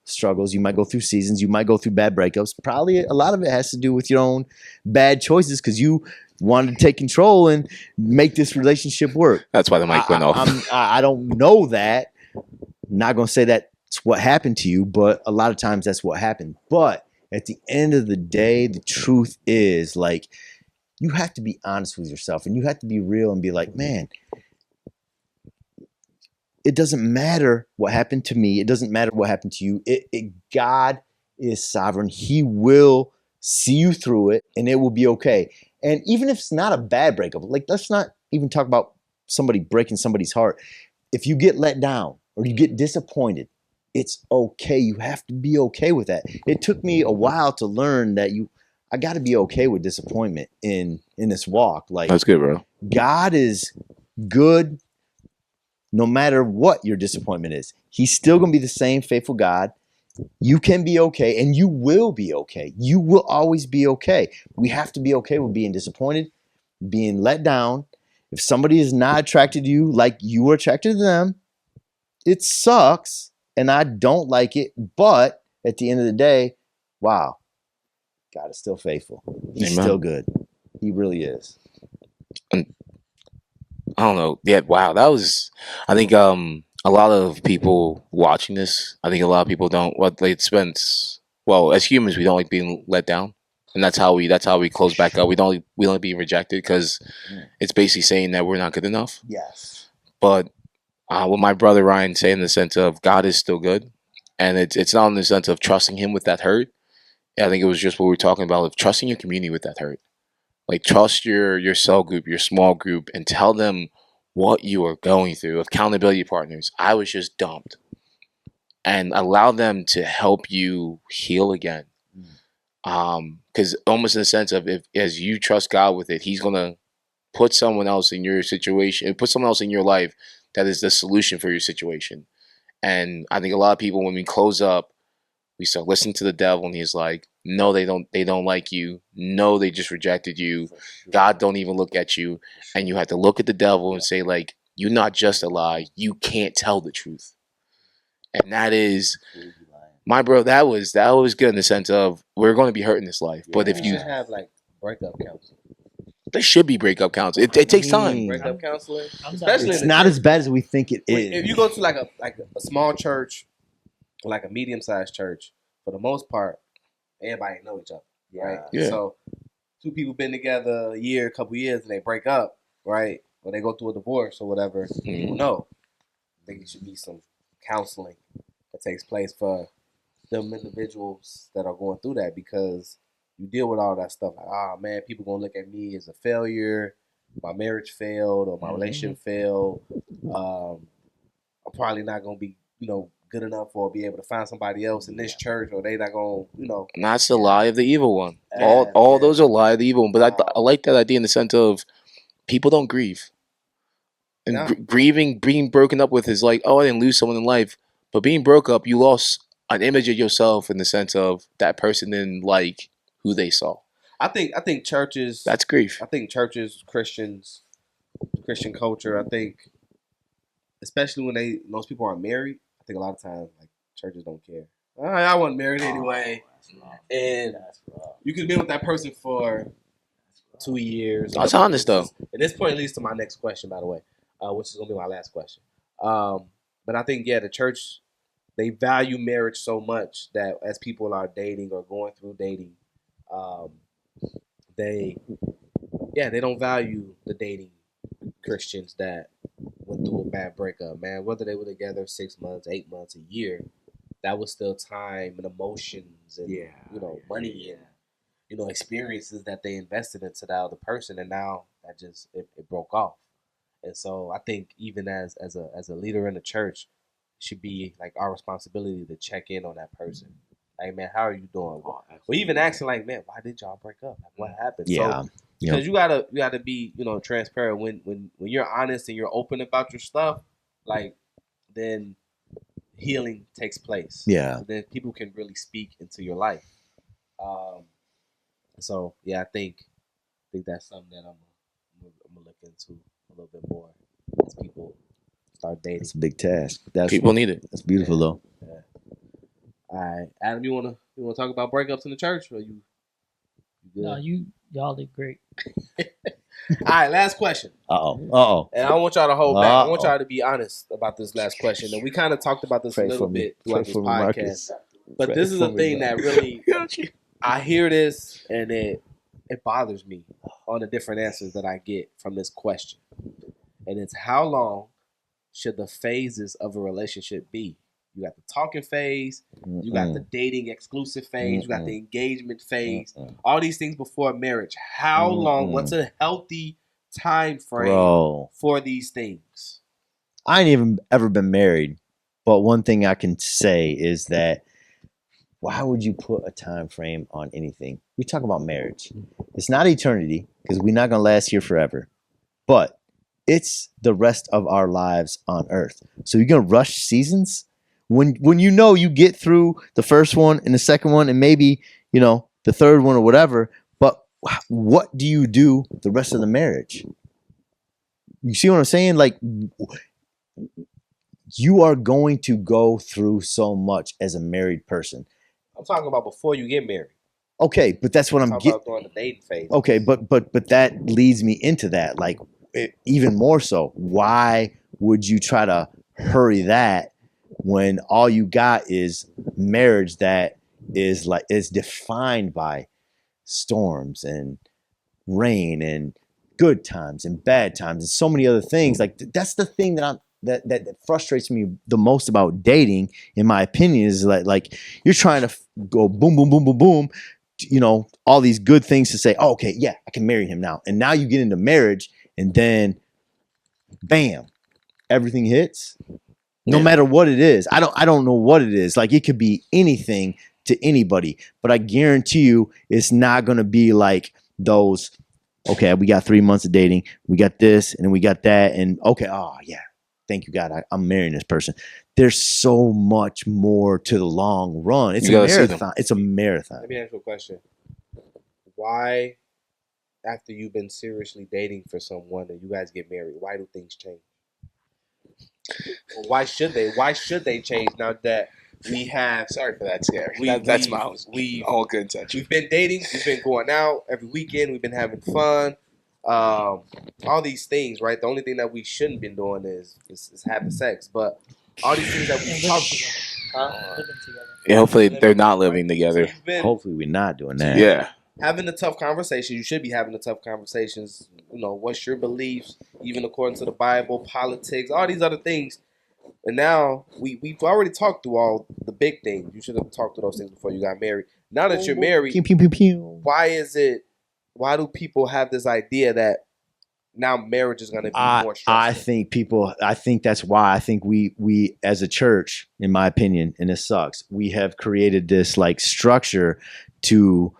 struggles. You might go through seasons. You might go through bad breakups. Probably a lot of it has to do with your own bad choices because you wanted to take control and make this relationship work. That's why the mic went off. I don't know that. I'm not going to say that's what happened to you, but a lot of times that's what happened. But at the end of the day, the truth is like, you have to be honest with yourself and you have to be real and be like, man, it doesn't matter what happened to me. It doesn't matter what happened to you. God is sovereign. He will see you through it and it will be okay. And even if it's not a bad breakup, like let's not even talk about somebody breaking somebody's heart. If you get let down or you get disappointed, it's okay. You have to be okay with that. It took me a while to learn that I got to be okay with disappointment in this walk. Like That's good, bro. God is good no matter what your disappointment is. He's still going to be the same faithful God. You can be okay and you will be okay. You will always be okay. We have to be okay with being disappointed, being let down. If somebody is not attracted to you like you were attracted to them, it sucks and I don't like it. But at the end of the day, wow, God is still faithful. He's Amen. still good. He really is. I don't know. Yeah, wow. That was, I think, a lot of people watching this, I think a lot of people don't, as humans, we don't like being let down. And that's how we close back up. We don't like being rejected because it's basically saying that we're not good enough. Yes. But what my brother Ryan say in the sense of God is still good. And it's not in the sense of trusting him with that hurt. I think it was just what we were talking about, of trusting your community with that hurt. Like trust your cell group, your small group, and tell them what you are going through. Accountability partners. I was just dumped, and allow them to help you heal again. Because almost in the sense of if as you trust God with it, He's gonna put someone else in your situation, put someone else in your life that is the solution for your situation. And I think a lot of people, when we close up, we start listening to the devil, and he's like, "No, they don't. They don't like you. No, they just rejected you. God don't even look at you." And you have to look at the devil and say, like, "You're not just a lie. You can't tell the truth." And that is, my bro. That was good in the sense of we're going to be hurt in this life, but if You you, should have like breakup counseling. there should be breakup counts. It takes time. Breakup counseling, I'm especially It's in the not church. as bad as we think it If is. you go to like a small church, or like a medium sized church, for the most part, everybody know each other, right? Yeah. So two people been together a year, a couple years, and they break up, right? Or they go through a divorce or whatever. Mhm. No, I think it should be some counseling that takes place for them individuals that are going through that, because you deal with all that stuff like, man, people gonna look at me as a failure. My marriage failed, or my relationship failed. I'm probably not gonna be, good enough or be able to find somebody else in this church, or they not gonna. And that's the lie of the evil one. Yeah, All yeah. those are lie of the evil one. But I like that idea in the sense of people don't grieve. And No. grieving, being broken up with is like, oh, I didn't lose someone in life. But being broke up, you lost an image of yourself in the sense of that person didn't like who they saw. I think churches. That's grief. I think churches, Christians, Christian culture. I think, especially when most people aren't married. I think a lot of times like churches don't care. I wasn't married anyway, and you could be with that person for 2 years. That's honest, though. And this point leads to my next question, by the way, which is gonna be my last question. But I think the church, they value marriage so much that as people are dating or going through dating, they don't value the dating Christians that went through a bad breakup, man. Whether they were together 6 months, 8 months, a year, that was still time and emotions and money and experiences that they invested into that other person, and now that just it broke off. And so I think even as a leader in the church, it should be like our responsibility to check in on that person. Like, man, how are you doing? Well, even asking like, man, why did y'all break up? Like, what happened? Yeah. So, because you gotta be transparent when you're honest and you're open about your stuff, like then healing takes place. Yeah. Then people can really speak into your life. So I think that's something that I'm gonna look into a little bit more as people start dating. It's a big task. That's People need it. That's beautiful though. Yeah. All right, Adam, you wanna talk about breakups in the church, or you good? No, y'all did great. All right, last question. Uh-oh. And I want y'all to hold back. I want y'all to be honest about this last question. And we kind of talked about this Pray a little for me. bit Pray throughout this for me, podcast. Marcus. But Pray this is for a me, thing that Marcus. really, I hear this and it bothers me on the different answers that I get from this question. And it's, how long should the phases of a relationship be? You got the talking phase, you got the dating exclusive phase, you got the engagement phase, all these things before marriage. How long? What's a healthy time frame for these things? I ain't even ever been married, but one thing I can say is that why would you put a time frame on anything? We talk about marriage. It's not eternity because we're not gonna last here forever, but it's the rest of our lives on earth. So you're gonna rush seasons when you get through the first one and the second one and maybe the third one or whatever. But what do you do the rest of the marriage? You see what I'm saying? Like, you are going to go through so much as a married person. I'm talking about before you get married. Okay, but that's what I'm talking getting. about during the dating phase. Okay, but that leads me into that. Like, even more so, why would you try to hurry that when all you got is marriage that is defined by storms and rain and good times and bad times and so many other things? Like, that's the thing that frustrates me the most about dating, in my opinion, is like you're trying to go boom, boom, boom, boom, boom, all these good things to say, oh, okay, yeah, I can marry him now. And now you get into marriage and then bam, everything hits. No matter what it is. I don't know what it is. Like, it could be anything to anybody. But I guarantee you, it's not going to be like those. Okay, we got 3 months of dating. We got this and we got that. And okay, oh yeah, thank you God, I'm marrying this person. There's so much more to the long run. It's a marathon. It's a marathon. Let me ask you a question. Why, after you've been seriously dating for someone and you guys get married, why do things change? Or why should they? Why should they change now that we have? Sorry for that, Scary. That's my all good intention. We've been dating. We've been going out every weekend. We've been having fun. All these things, right? The only thing that we shouldn't been doing is having sex. But all these things that we talked about, living together. Yeah, hopefully they're not living together. So Hopefully we're not doing that. Yeah. having the tough conversations. You should be having the tough conversations. You know, what's your beliefs, even according to the Bible, politics, all these other things. And now we've already talked through all the big things. You should have talked through those things before you got married. Now that you're married, Pew, pew, pew, pew. why do people have this idea that now marriage is going to be more stressful? I think that's why I think we as a church, in my opinion, and this sucks, we have created this like structure to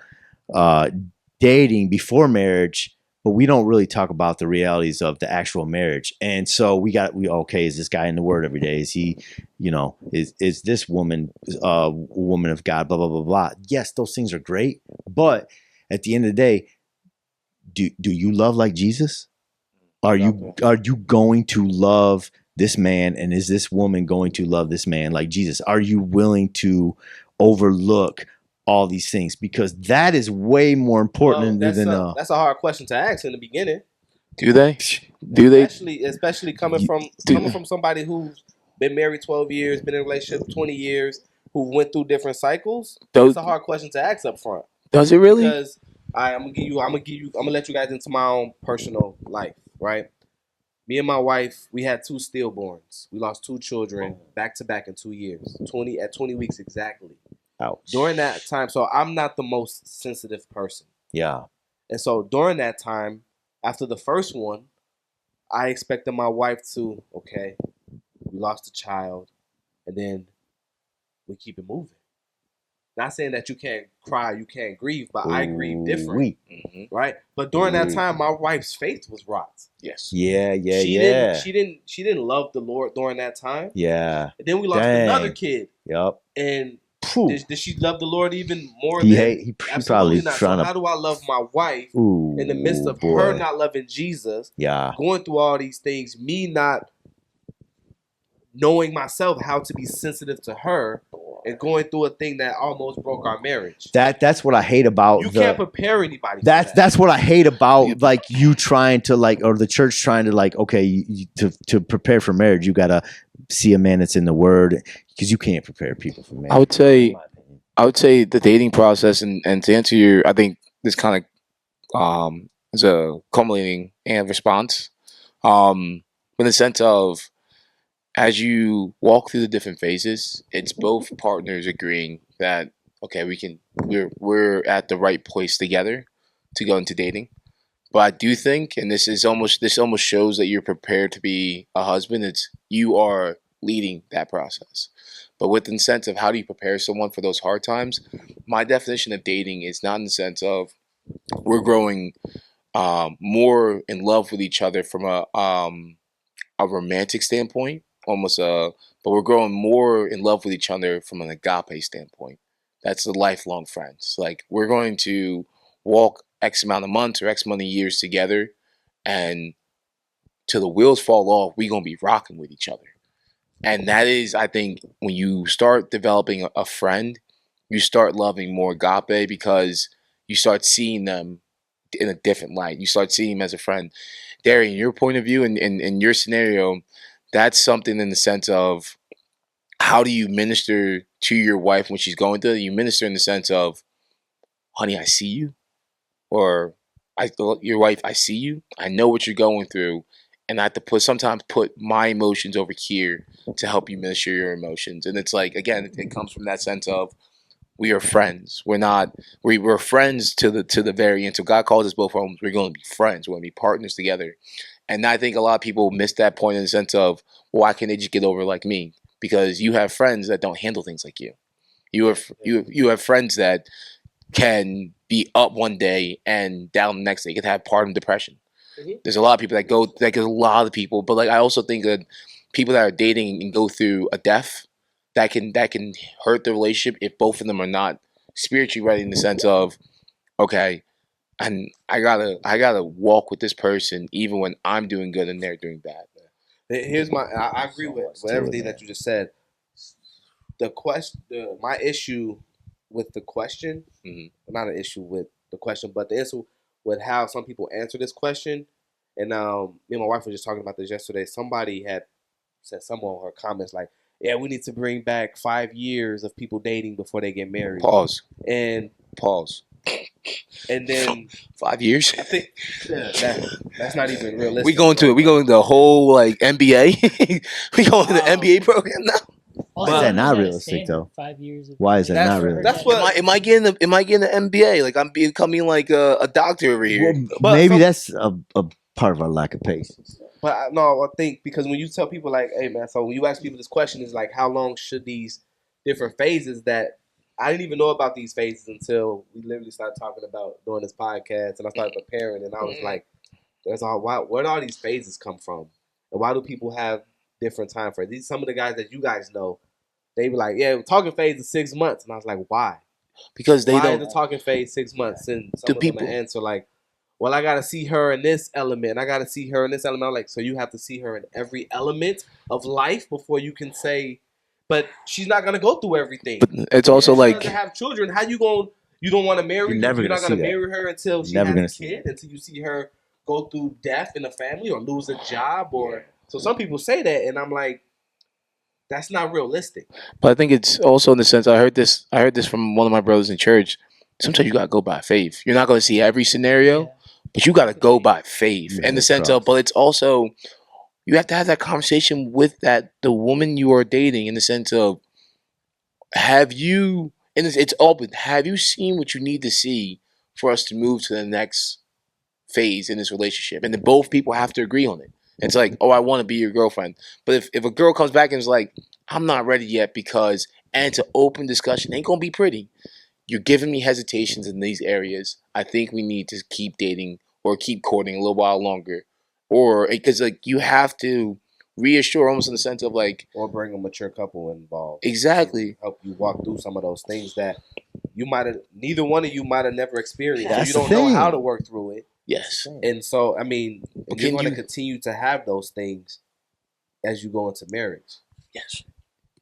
dating before marriage, but we don't really talk about the realities of the actual marriage. And so is this guy in the word every day? Is he, is this woman a woman of God, blah, blah, blah, blah. Yes, those things are great. But at the end of the day, do you love like Jesus? Are you going to love this man, and is this woman going to love this man like Jesus? Are you willing to overlook all these things? Because that is way more important that's a hard question to ask in the beginning. Do they? Especially coming from somebody who's been married 12 years, been in a relationship 20 years, who went through different cycles. It's a hard question to ask up front. Does it really? Because I'm gonna let you guys into my own personal life, right? Me and my wife, we had 2 stillborns. We lost 2 children back to back in 2 years, 20 weeks exactly. Ouch. During that time, so I'm not the most sensitive person. Yeah. And so during that time, after the first one, I expected my wife to, okay, we lost a child, and then we keep it moving. Not saying that you can't cry, you can't grieve, but I grieve different, right? But during that time, my wife's faith was rocked. Yes. Yeah. She didn't love the Lord during that time. Yeah. And then we lost another kid. Yep. And did she love the Lord even more? He probably not. trying So to. how do I love my wife in the midst of her not loving Jesus? Yeah. Going through all these things, me not knowing myself how to be sensitive to her, and going through a thing that almost broke our marriage. That's what I hate about you can't prepare anybody. That's what I hate about like you trying to like, or the church trying to like, okay, to prepare for marriage, you gotta see a man that's in the Word, because you can't prepare people for marriage. I would say the dating process, and to answer your, I think this kind of is a culminating and response, in the sense of, as you walk through the different phases, it's both partners agreeing that, okay, we're at the right place together to go into dating. But I do think, and this almost shows that you're prepared to be a husband. It's you are leading that process. But with the sense of how do you prepare someone for those hard times, my definition of dating is not in the sense of we're growing more in love with each other from a romantic standpoint, but we're growing more in love with each other from an agape standpoint. That's the lifelong friends. Like, we're going to walk X amount of months or X amount of years together, and till the wheels fall off, we're going to be rocking with each other. And that is, I think, when you start developing a friend, you start loving more agape, because you start seeing them in a different light. You start seeing them as a friend. Darry, in your point of view, in your scenario, that's something in the sense of, how do you minister to your wife when she's going through it? You minister in the sense of, honey, I see you. Or, your wife, I see you. I know what you're going through. And I have to sometimes put my emotions over here to help you minister your emotions. And it's like, again, it comes from that sense of, we are friends. We're friends to the very end. So God calls us both homes. We're going to be friends. We're going to be partners together. And I think a lot of people miss that point in the sense of, well, why can't they just get over like me? Because you have friends that don't handle things like you. You have friends that can be up one day and down the next day. You can have part of depression. Mhm. There's a lot of people that go. Like there's a lot of people, but like I also think that people that are dating and go through a death that can hurt the relationship if both of them are not spiritually ready in the sense of okay, and I gotta walk with this person even when I'm doing good and they're doing bad. Here's my. I agree So with, much with to it, everything man. that you just said. My issue with the question, not an issue with the question, but the issue with how some people answer this question. And me and my wife were just talking about this yesterday. Somebody had said someone on her comments like, "Yeah, we need to bring back 5 years of people dating before they get married." Pause. And Pause. then 5 years. I think that's not even realistic. We going to bro. we going to the whole like NBA. We going to the NBA program now. Also, Why is that everyone's not got a realistic, standard, though? 5 years. Of Why is that That's- not realistic? that's what- Am I getting the NBA? Like I'm becoming like a doctor over here. Well, But maybe some- that's a part of our lack of patience. But no, I think because when you tell people like, "Hey man," so when you ask people this question, is like, how long should these different phases that I didn't even know about these phases until we literally started talking about doing this podcast, and I started preparing, and I was like, "There's all where do all these phases come from, and why do people have different time frames?" These some of the guys that you guys know, they were like, "Yeah, we're talking phase is 6 months," and I was like, "Why? Because they Why don't. is the talking phase 6 months?" And some The of people- them answer like, "Well, I gotta see her in this element. I gotta see her in this element." I'm like, so you have to see her in every element of life before you can say, but she's not gonna go through everything. But it's also If she like doesn't have children. How you going? You don't want to marry. You're never You're not gonna gonna see that. marry her until she Never gonna has a see kid. Until you see her go through death in the family or lose a job or. So some people say that, and I'm like, that's not realistic. But I think it's also in the sense I heard this from one of my brothers in church. Sometimes you gotta go by faith. You're not gonna see every scenario, Yeah. but you gotta go by faith. You In the gotta sense of, trust. but it's also you have to have that conversation with the woman you are dating in the sense of have you and it's open, have you seen what you need to see for us to move to the next phase in this relationship? And then both people have to agree on it. It's like, oh, I want to be your girlfriend. But if a girl comes back and is like, I'm not ready yet because, and it's an open discussion, ain't gonna be pretty. You're giving me hesitations in these areas. I think we need to keep dating or keep courting a little while longer. Or, because like you have to reassure almost in the sense of like, Or bring a mature couple involved. exactly. To help you walk through some of those things that you might have, neither one of you might have never experienced. That's So you the don't know how thing. to work through it. Yes. And so, I mean, But you're can going to you- continue to have those things as you go into marriage. Yes.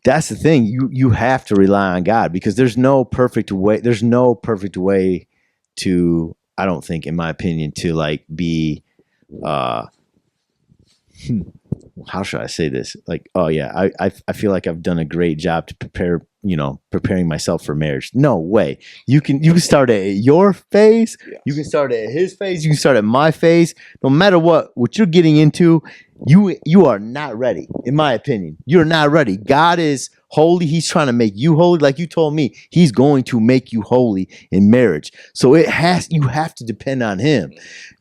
That's the thing. You have to rely on God because there's no perfect way. There's no perfect way to, I don't think, in my opinion, to like be how should I say this? Like, oh yeah, I feel like I've done a great job to preparing myself for marriage. No way. You can start at your phase, you can start at his phase, you can start at my phase. No matter what you're getting into, you are not ready, in my opinion. You're not ready. God is holy. He's trying to make you holy. Like you told me, he's going to make you holy in marriage. So you have to depend on him.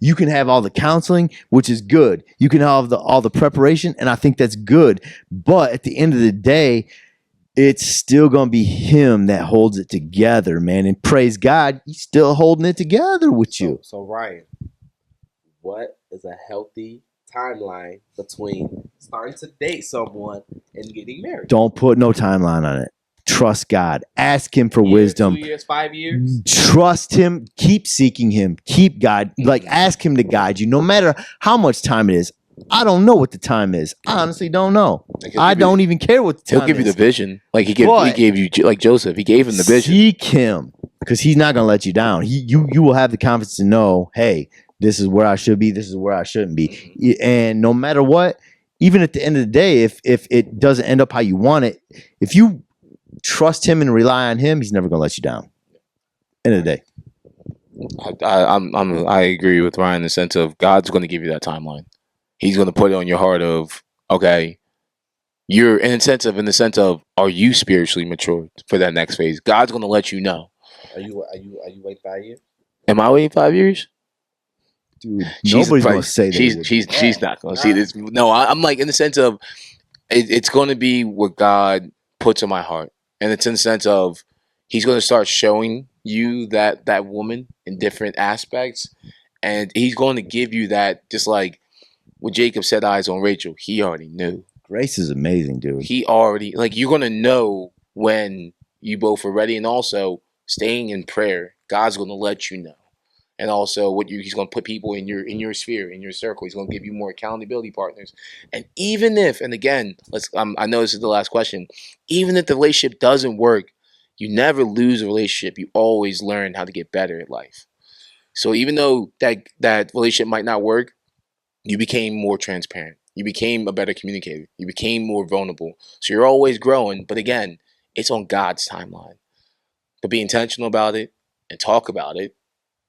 You can have all the counseling, which is good. You can have all the preparation, and I think that's good. But at the end of the day, it's still going to be him that holds it together, man. And praise God, he's still holding it together with you. So Ryan, what is a healthy timeline between starting to date someone and getting married? Don't put no timeline on it. Trust God. Ask him for wisdom. 2 years, 5 years. Trust him. Keep seeking him. Keep God. Like ask him to guide you, no matter how much time it is. I don't know what the time is. I honestly don't know. I don't even care what the time He'll give you is. the vision. Like he But- gave you like Joseph. He gave him the vision. Seek him because he's not going to let you down. You will have the confidence to know, hey, this is where I should be. This is where I shouldn't be. And no matter what, even at the end of the day, if it doesn't end up how you want it, if you trust him and rely on him, he's never going to let you down. End of the day. I agree with Ryan in the sense of God's going to give you that timeline. He's going to put it on your heart of, okay, you're in the sense of, are you spiritually mature for that next phase? God's going to let you know. Are you waiting 5 years? Am I waiting 5 years? Dude, She's nobody's probably- going to say that. she's not going to see this. No, I'm like in the sense of it's going to be what God puts in my heart, and it's in the sense of he's going to start showing you that woman in different aspects, and he's going to give you that, just like when Jacob set eyes on Rachel, he already knew. Grace is amazing, dude. He already, like, you're going to know when you both are ready, and also staying in prayer, God's going to let you know. And also he's going to put people in your sphere, in your circle. He's going to give you more accountability partners. And even if, and again, I know this is the last question, even if the relationship doesn't work, you never lose a relationship. You always learn how to get better at life. So even though that relationship might not work, you became more transparent. You became a better communicator. You became more vulnerable. So you're always growing. But again, it's on God's timeline. But be intentional about it and talk about it.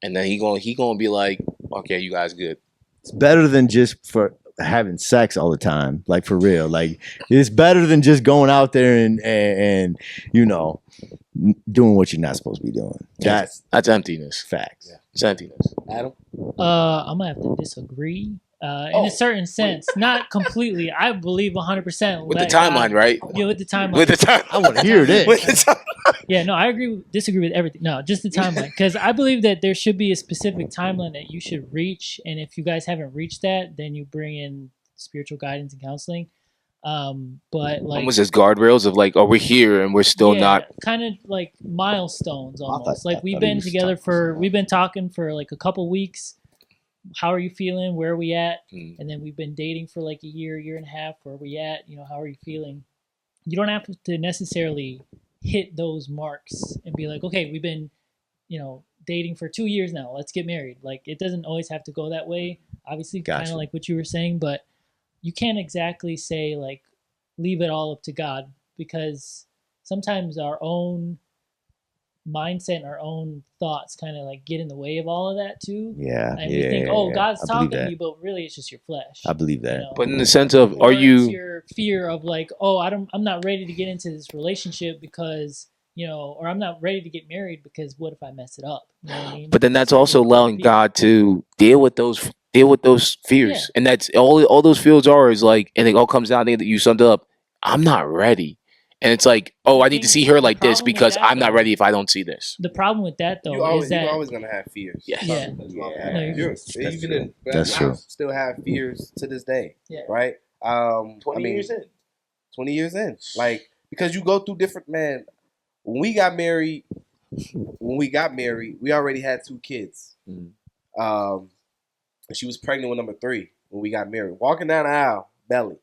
And then he gonna be like, okay, you guys good. It's better than just for having sex all the time, like for real. Like it's better than just going out there and you know doing what you're not supposed to be doing. That's emptiness. Facts. Yeah. It's emptiness. Adam? I'm gonna have to disagree. In a certain sense, not completely. I believe 100% With the timeline, right? Yeah, with the timeline. With the time. I want to hear this. With the time. Yeah, no, I disagree with everything. No, just the timeline. Because I believe that there should be a specific timeline that you should reach. And if you guys haven't reached that, then you bring in spiritual guidance and counseling. But like, almost as guardrails of like, oh, we're here and we're still not. Kind of like milestones almost. Like we've thought he been was together talking we've been talking for like a couple weeks. How are you feeling? Where are we at? Mm. And then we've been dating for like a year and a half. Where are we at? You know, how are you feeling? You don't have to necessarily hit those marks and be like, okay, we've been, dating for 2 years now. Let's get married. Like it doesn't always have to go that way. Obviously, kind of like what you were saying, but you can't exactly say like leave it all up to God, because sometimes our own mindset and our own thoughts kind of like get in the way of all of that too. Yeah. And we think, God's I talking believe to you, but really it's just your flesh. I believe that. But in the sense of, Or are it's you your fear of like, I'm not ready to get into this relationship because, or I'm not ready to get married because what if I mess it up? You know what I mean? But then that's So also your allowing fear. God to deal with those fears. Yeah. And that's all those fears are, is like, and it all comes down to that you summed it up. I'm not ready. And it's like, I need to see her like this because I'm not ready if I don't see this. The problem with that though You're is that always gonna have fears. Yes. Yeah. I still have fears to this day. Yeah. Right. 20 years in. 20 years in. Like, because you go through different, man. When we got married, we already had 2 kids. Mm. And she was pregnant with number 3 when we got married. Walking down the aisle, belly.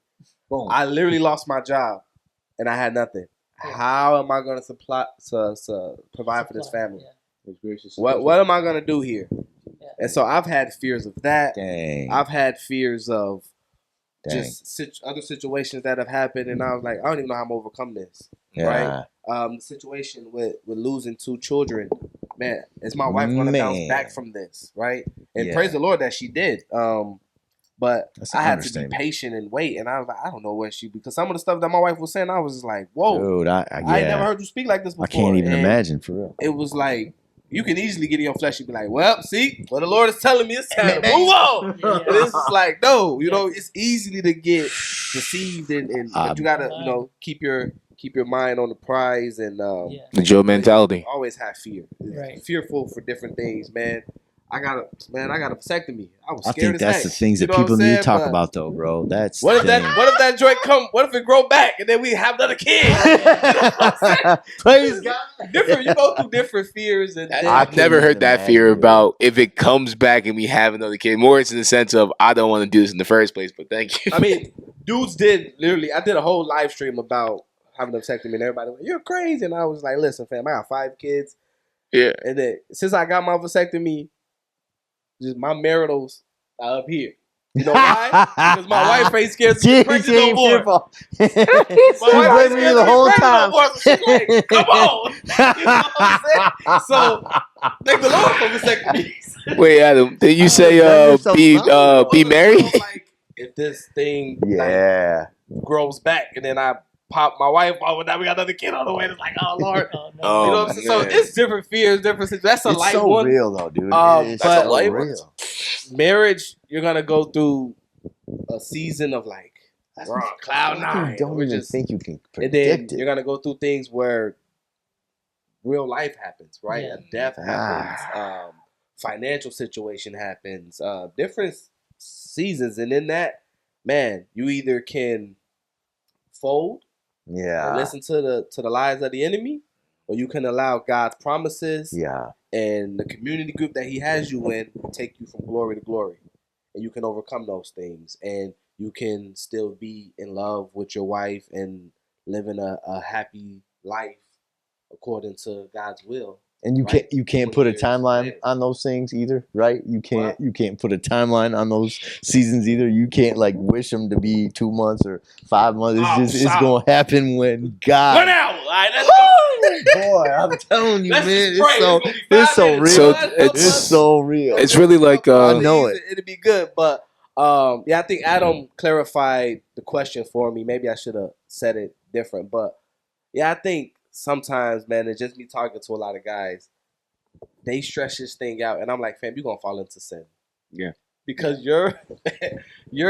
Boom. I literally lost my job and I had nothing. Yeah. How am I going to provide for this family? Yeah. What am I going to do here? Yeah. And so I've had fears of that. Dang. I've had fears of Dang. just other situations that have happened, and I was like, I don't even know how I'm gonna overcome this. Yeah. Right? The situation with losing 2 children, man, is my wife gonna bounce back from this? Right? And Yeah. praise the Lord that she did. But That's an I had to be understatement. patient and wait, and I was like, I don't know where because some of the stuff that my wife was saying, I was just like, whoa, Dude, I ain't never heard you speak like this before. I can't even And imagine, for real. It was like, you can easily get in your flesh and be like, well, see, what the Lord is telling me, it's time to move on. Yeah. And it's just like, no, it's easily to get deceived, and but you gotta, keep your mind on the prize, and The Joe mentality. always have fear, Right. fearful for different things, man. I got a vasectomy. I was I scared think as that's heck. the things You that know what people I'm need to saying? talk But about, though, bro. That's What if the that joint come? What if it grow back and then we have another kid? thing. Praise God. Different. You go through different fears, and I've never heard that fear about if it comes back and we have another kid. More it's in the sense of I don't want to do this in the first place, but thank you. I mean, dudes did literally. I did a whole live stream about having a vasectomy, and everybody went, "You're crazy," and I was like, "Listen, fam, I got 5 kids, Yeah. and then since I got my vasectomy, just my maritals are up here. You know why? Because my wife ain't scared to get pregnant no more. My wife ain't scared to get pregnant no more. So she's like, come on. You know what I'm saying? So, thank the Lord for vasectomies. Wait, Adam, did you say be married? Like, if this thing Yeah. grows back and then I pop my wife off and now we got another kid on the way, it's like, oh Lord. Oh, no. Oh, You know what I'm saying? So man. it's different fears, different situations. That's a It's light so one. real, though, dude. It's but- so real. Marriage, you're gonna go through a season of like we're on cloud You nine. don't We're even just, think you can and then predict you're it. gonna go through things where real life happens, right? Yeah. A death happens, financial situation happens, different seasons, and in that, man, you either can fold and Yeah. listen to the lies of the enemy, or you can allow God's promises Yeah. and the community group that He has you in take you from glory to glory, and you can overcome those things, and you can still be in love with your wife and living a happy life according to God's will. And you Right. can't 20 put a years timeline later. on those things either, right? You can't What? put a timeline on those seasons either. You can't like wish them to be 2 months or 5 months. It's Oh, just it's stop. gonna happen when 1 God. hour. All right, let's go. Boy, I'm telling you, Let's man, just pray. it's so It's gonna be 5 it's so minutes. real. So It's so real. It's really like I know it. It'll be good, but yeah, I think Adam clarified the question for me. Maybe I should have said it different, but yeah, I think sometimes, man, it's just me talking to a lot of guys. They stretch this thing out, and I'm like, fam, you're gonna fall into sin. Yeah. Because your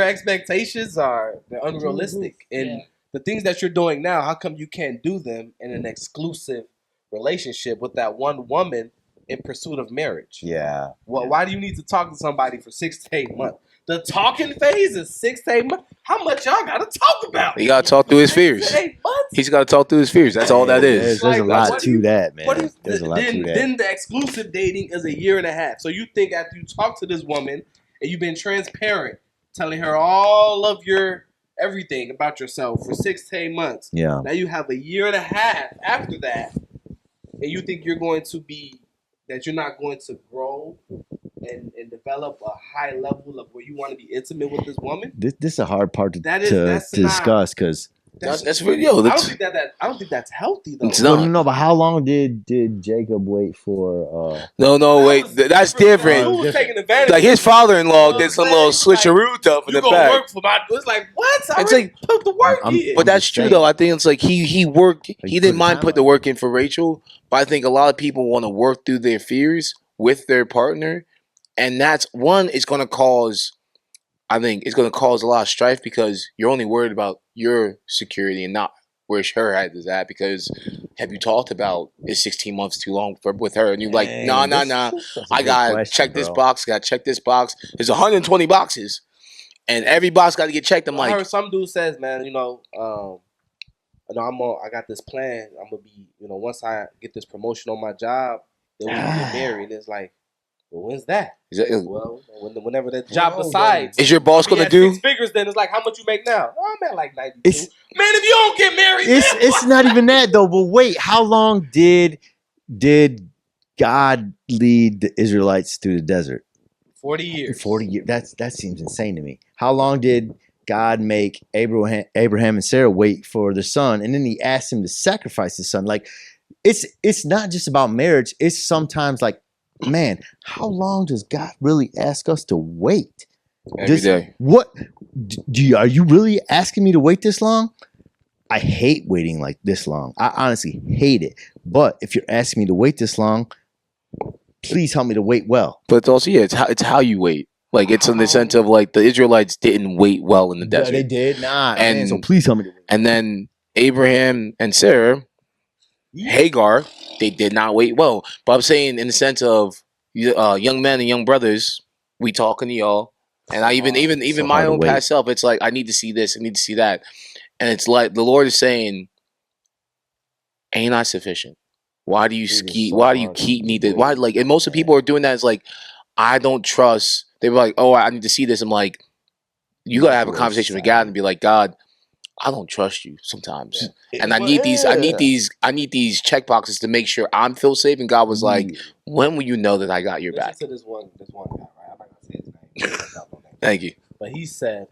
expectations they're unrealistic, and Yeah. the things that you're doing now, how come you can't do them in an exclusive relationship with that one woman in pursuit of marriage? Yeah. Well, why do you need to talk to somebody for 6 to 8 months? The talking phase is 6 to 8 months. How much y'all gotta talk about? he got to talk through his 6 fears. to 8 months? He's got to talk through his fears. That's all that is. There's a Like, lot what do to you- that, man. What do you, There's a lot to that. then the exclusive dating is 1.5 years. So you think after you talk to this woman and you've been transparent, telling her all of your everything about yourself for 6 to 8 months. Yeah. Now you have 1.5 years after that, and you think you're not going to grow and develop a high level of where you want to be intimate with this woman. This is a hard part to That's discuss because That's really, yo. I don't That's, think that's healthy though. It's not. no, but how long did Jacob wait for? no, wait. That's different. Who was taking advantage? Like his father-in-law You did know some what I'm little saying? switcheroo stuff in You the gonna back. work for my? It's like what? I It's already like- put the work in. But that's just true saying. though. I think it's like he worked. Like, He put didn't a mind put the timeline. work in for Rachel, but I think a lot of people want to work through their fears with their partner, and that's one. It's going to cause. I think it's going to cause a lot of strife because you're only worried about your security and not where her head is at. Because have you talked about is 16 months too long with her? And you're like, Dang, nah. that's a I good gotta question, check this bro. box. Got to check this box. There's 120 boxes, and every box got to get checked. I'm I like, heard some dude says, man, I got this plan. I'm gonna be, once I get this promotion on my job, then we can get married. And it's like, well, when's that? Well, whenever that job decides. is your boss I'll be gonna at do? 6 figures, then it's like, how much you make now? Oh, I'm at like 92. Man, if you don't get married, It's not even that though. But wait, how long did God lead the Israelites through the desert? 40 years. 40 years. That seems insane to me. How long did God make Abraham and Sarah wait for their son, and then He asked him to sacrifice his son? Like, it's not just about marriage. It's sometimes like, man, how long does God really ask us to wait? Every day. What are you really asking me to wait this long? I hate waiting like this long. I honestly hate it. But if you're asking me to wait this long, please help me to wait well. But it's also it's how you wait. Like it's in the sense of like the Israelites didn't wait well in the desert. They did not. And- Man, so please help me to wait. And then Abraham and Sarah, Hagar, they did not wait well. But I'm saying in the sense of young men and young brothers, we talking to y'all, and I even so my hard to own wait. past self, it's like I need to see this, I need to see that, and it's like the Lord is saying, "Ain't I sufficient? Why do you is ski? so Why do you hard keep to need to? wait. Why like?" And most of the people are doing that. Is like, I don't trust. They were like, "Oh, I need to see this." I'm like, you gotta have a That's conversation with sad. God and be like, God, I don't trust you sometimes. And I need these check boxes to make sure I'm feel safe. And God was like, when will you know that I got your Listen back? to this one guy, right? I'm not gonna say his name. Thank you. But he said,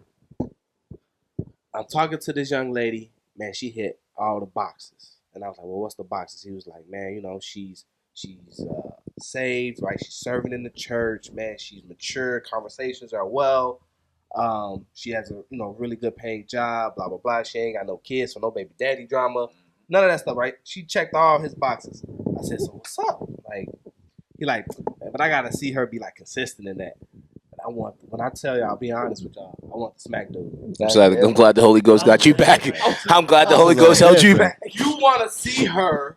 I'm talking to this young lady, man, she hit all the boxes. And I was like, well, what's the boxes? He was like, man, she's saved, right? She's serving in the church, man. She's mature. Conversations are well. She has a really good paying job, blah blah blah. She ain't got no kids, so no baby daddy drama. None of that stuff, right? She checked all his boxes. I said, so what's up? Like, he like, but I gotta see her be like consistent in that. And when I tell y'all, I'll be honest with y'all, I want the smack dude. I'm glad the Holy Ghost got you back. I'm glad the Holy Ghost held you back. You want to see her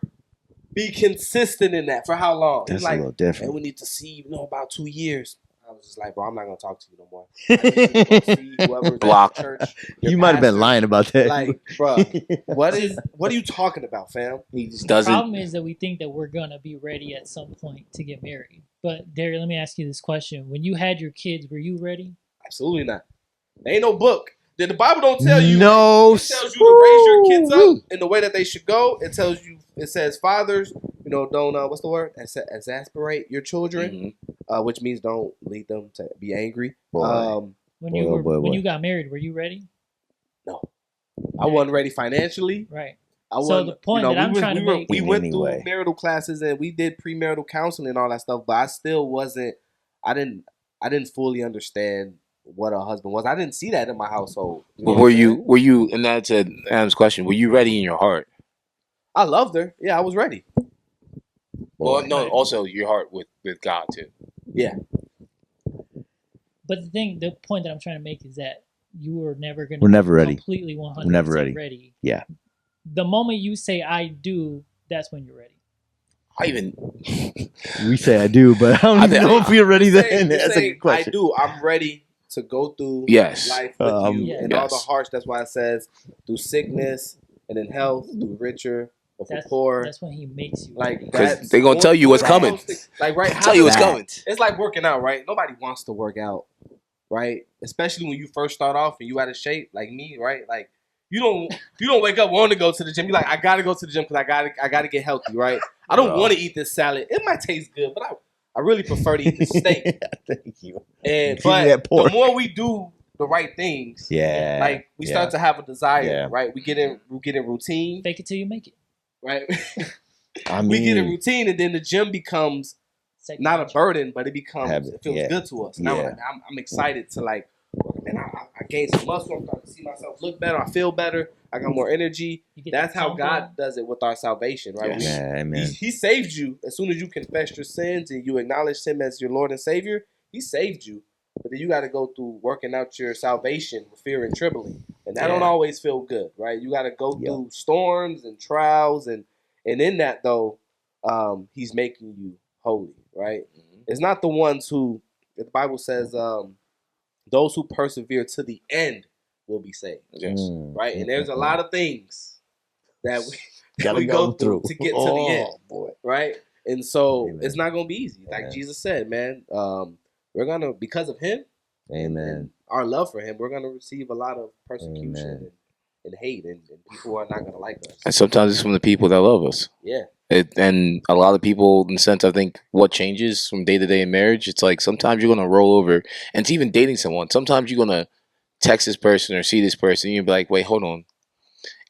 be consistent in that for how long? That's He's a like, little "Hey, different. we need to see, about 2 years." I was just like, "Bro, I'm not gonna talk to you no more. I need you to go see whoever's Block. at the church. Your You might have been pastor." lying about that. Like, bro, what are you talking about, fam? He just The doesn't. problem is that we think that we're gonna be ready at some point to get married. But Darry, let me ask you this question: when you had your kids, were you ready? Absolutely not. There ain't no book. The Bible don't tell you. No. It tells you to raise your kids up in the way that they should go. It tells you. It says fathers, don't what's the word? Exasperate your children, Mhm. which means don't lead them to be angry. Boy. When Boy, you oh were boy, when boy. you got married, were you ready? No, I wasn't ready financially. Right. I So wasn't. the point that I'm trying to make- we In went any through way. marital classes and we did premarital counseling and all that stuff, but I still wasn't. I didn't fully understand what a husband was. I didn't see that in my household. You know But what I'm saying? were you? And that's Adam's question. Were you ready in your heart? I loved her. Yeah, I was ready. Well, Boy. no. Right. Also, your heart with God too. Yeah. But the point that I'm trying to make is that you were never gonna We're never ready. completely 100% We're never ready. ready. Yeah. The moment you say I do, that's when you're ready. I even. We say I do, but I don't I even think- know if we're ready Just then. saying- just That's a saying, good question. I do. I'm ready to go through Yes. life with you Yeah. and all the Yes. harsh. That's why it says through sickness and in health, through richer, or for That's poor. that's when he makes you Like ready. 'Cause that's they gonna tell you what's one of coming. those things- Like right, Tell you what's how does- coming. It's like working out, right? Nobody wants to work out, right? Especially when you first start off and you out of shape, like me, right? Like you don't wake up wanting to go to the gym. You're like, I gotta go to the gym because I gotta get healthy, right? I don't Bro. want to eat this salad. It might taste good, but I really prefer to eat the steak. Thank you. And Give me but that pork. the more we do the right things, Yeah. like we start to have a desire, Yeah. right? We get in routine, Fake it till you make it. right? I We get in mean, routine, and then the gym becomes Second not a nature. burden, but it becomes Habit, it feels yeah. good to us. And Yeah. I'm excited to like, man, I gained some muscle. I'm starting to see myself look better. I feel better. I got more energy. You get That's the how pump God in. does it with our salvation, right? Yes. yeah, amen. He saved you as soon as you confess your sins and you acknowledge Him as your Lord and Savior. He saved you, but then you got to go through working out your salvation with fear and trembling, and that don't Yeah. always feel good, right? You got to go Yep. through storms and trials, and in that though, He's making you holy, right? It's not the ones who the Bible says, those who persevere to the end will be saved, Yes. right? And there's a lot of things that Gotta we go go through to get to the end, boy. right? And so Amen. it's not gonna be easy. Like Amen. Jesus said, man, we're gonna, because of Him, and Amen. our love for Him, we're gonna receive a lot of persecution Amen. and hate, and people are not gonna like us. And sometimes it's from the people that love us. Yeah, And a lot of people, in the sense, I think what changes from day to day in marriage, it's like sometimes you're gonna roll over, and it's even dating someone. Sometimes you're gonna text this person or see this person, and you'll be like, "Wait, hold on,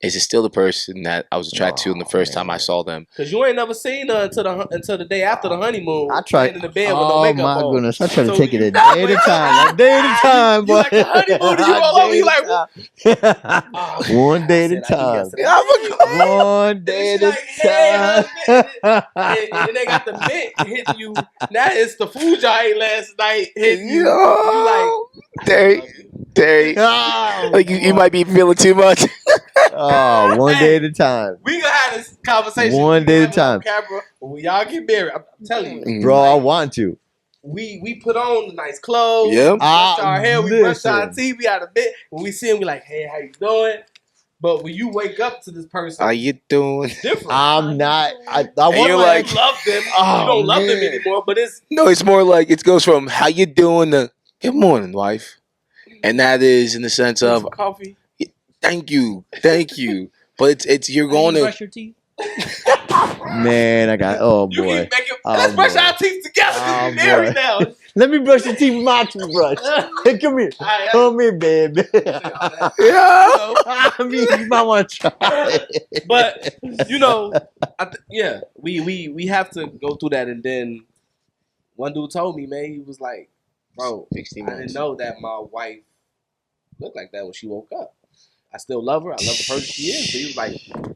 is it still the person that I was attracted to in the first time I man. saw them?" because you ain't never seen her until the day after the honeymoon. I tried. laying in the bed with no Oh makeup my on. goodness! I try to So take it you- a day at a time. A day at a time, You boy. like the honeymoon, and you all over, you like, oh, One day at I a said I eat time. yesterday. Hey, One day And at she a like, hey, time. husband. And they got the mint hitting you. Now it's the food y'all ate last night hitting you. Yo, You like, Darry, Darry, Oh, like you boy. might be feeling too much. Oh, one day at a time. we gonna have this conversation. One We day can at a have it on time. camera when y'all get married. I'm telling you, Bro, I want to. we put on the nice clothes. Yep. We brush our hair. We brush our Listen. teeth. We out of bed. When we see him, we like, hey, how you doing? But when you wake up to this person, How you doing? it's different. I'm not. I And want you're You like- love them. Oh, you don't love them man. anymore, but it's No, it's more like it goes from "How you doing" to "Good morning, wife," and that is in the sense some of coffee. "Thank you, thank you." But it's you're How going you to brush your teeth? man, I got. Oh You boy. keep making. Oh, Let's brush boy. our teeth together. Oh, We married boy. now. Let me brush your teeth with my toothbrush. Hey, come here. I- Come here, baby. yeah. I mean, you might want to try. But yeah, we have to go through that. And then one dude told me, man, he was like, bro, 16 I didn't months. know that my wife looked like that when she woke up. I still love her. I love the person she is. But he was like,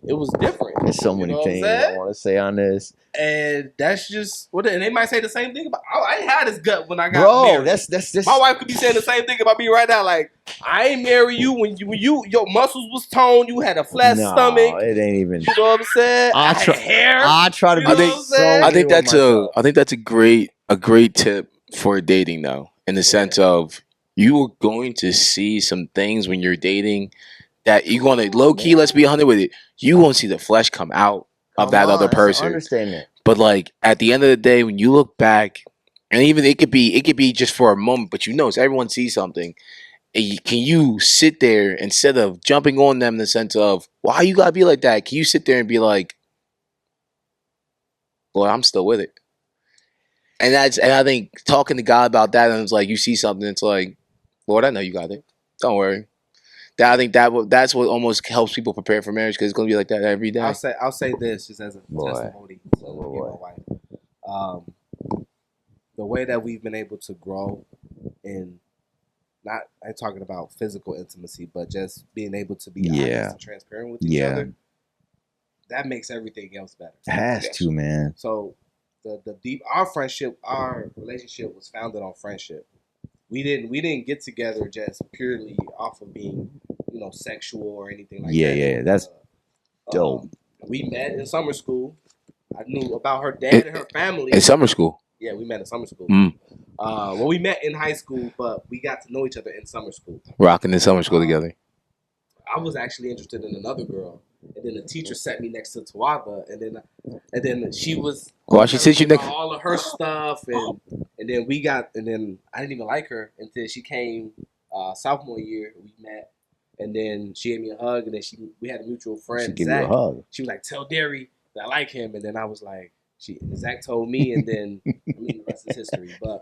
it was different. There's so You many know what I'm things saying? I want to say on this. And that's just what. And they might say the same thing about. I ain't had this gut when I got Bro, married. that's My wife could be saying the same thing about me right now. Like, I ain't marry you when your muscles was toned. You had a flat stomach. it ain't even. You know what I'm saying? I had hair. I try to You know be what I'm saying? I think with myself. that's a great tip for dating though, in the sense of you are going to see some things when you're dating that you're gonna low key. Let's be 100 with it. You won't see the flesh come out of Come that on, other that's an person. understatement. But like at the end of the day, when you look back, and even it could be just for a moment, but so everyone sees something. And can you sit there instead of jumping on them in the sense of why you gotta be like that? Can you sit there and be like, "Well, I'm still with it." And I think talking to God about that, and it's like you see something, it's like, Lord, I know you got it. Don't worry. I think that's what almost helps people prepare for marriage because it's gonna be like that every day. I'll say this just as a Boy. testimony to me and my wife. The way that we've been able to grow in I'm talking about physical intimacy, but just being able to be honest and transparent with each other, that makes everything else better. It has to, man. So the deep our relationship was founded on friendship. We didn't get together just purely off of being, sexual or anything like that. Yeah, that's dope. We met in summer school. I knew about her dad and her family. In summer school? Yeah, we met in summer school. Mm. Well, we met in high school, but we got to know each other in summer school. Rocking in summer school together. I was actually interested in another girl, and then the teacher sat me next to Tawaba, and then she was. Well, she said you next. All of her stuff, and then I didn't even like her until she came sophomore year. We met, and then she gave me a hug, and then we had a mutual friend. She gave Zach. you a hug. She was like, "Tell Darry that I like him," and then I was like. Zach told me, and then the rest is history. But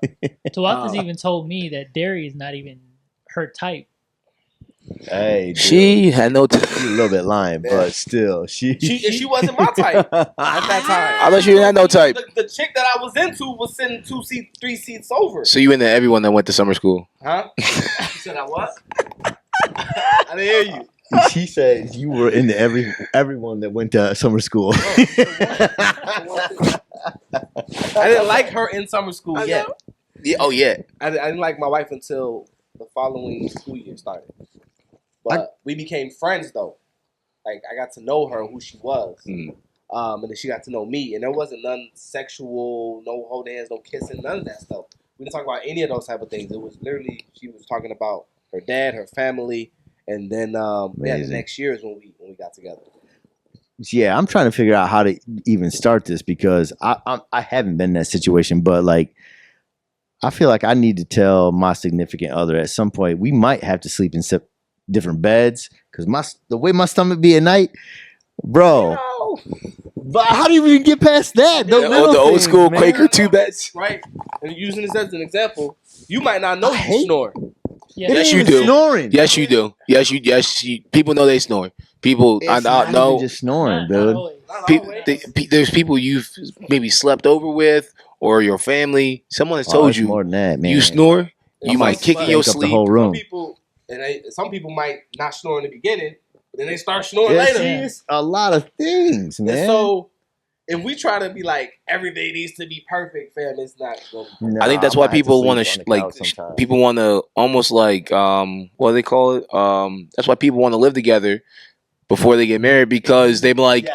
Tawafa's even told me that Darry is not even her type. Hey, dude. She had no time. She's a little bit lying, but still, she wasn't my type at that time. I thought she didn't have no type. The chick that I was into was sitting 3 seats over. So you into everyone that went to summer school? Huh? You said I what? I didn't hear you. She said you were into everyone that went to summer school. I didn't like her in summer school yet. Yeah. Oh yeah. I didn't like my wife until the following school year started. But we became friends though. Like I got to know her, who she was, and then she got to know me. And there wasn't none sexual, no holding hands, no kissing, none of that stuff. We didn't talk about any of those type of things. It was literally she was talking about her dad, her family. And then the next year is when we got together. Yeah, I'm trying to figure out how to even start this because I haven't been in that situation, but like I feel like I need to tell my significant other at some point we might have to sleep in different beds because the way my stomach be at night, bro. But how do you even get past that? The old school Quaker 2 beds, right? And using this as an example, you might not know you snore. Yeah. Yes, you do. Snoring. Yes, you do. Yes, people know they snore. People, It's I not know. even just snoring, Not dude. always. There's people you've maybe slept over with, or your family. Someone has told it's you more than that, man. you snore. You Some might kick in your Wake up the sleep. whole room. Some people might not snore in the beginning, but then they start snoring Yes, later. it's a lot of things, man. And so if we try to be like everything needs to be perfect, fam, it's not going to be. I think that's why people want to people want to almost like what do they call it? That's why people want to live together before they get married because they're like,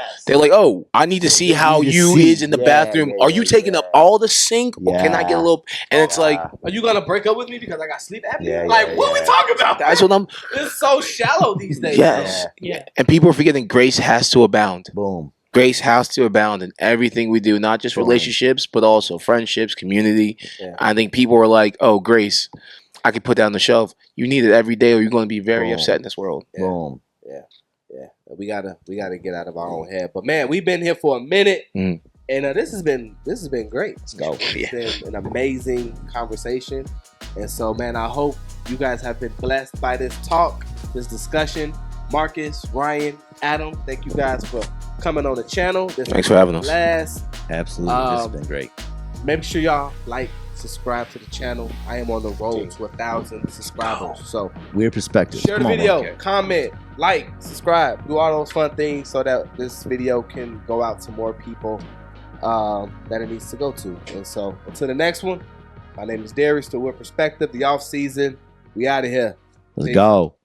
oh, I need to see how you is in the bathroom. Are you taking up all the sink, or can I get a little? And it's like, are you gonna break up with me because I got sleep apnea? Yeah, What are we talking about? that's what I'm. It's so shallow these days. Yes, Yeah. and people are forgetting grace has to abound. Boom. Grace has to abound in everything we do, not just relationships, but also friendships, community. Yeah. I think people are like, oh, grace, I can put that on the shelf. You need it every day or you're going to be very upset in this world. Yeah. Boom. Yeah. We gotta get out of our own head. But man, we've been here for a minute, and this has been great. Let's go. It's been an amazing conversation, and so man, I hope you guys have been blessed by this talk, this discussion. Marcus, Ryan, Adam, thank you guys for coming on the channel. Thanks for having us. Absolutely. This has been great. Make sure y'all like, subscribe to the channel. I am on the road to 1,000 subscribers. So Weird perspective. share the video, comment, like, subscribe, do all those fun things so that this video can go out to more people that it needs to go to. And so until the next one, my name is Darry, still with Perspective, the off season. We out of here. Let's Peace. go.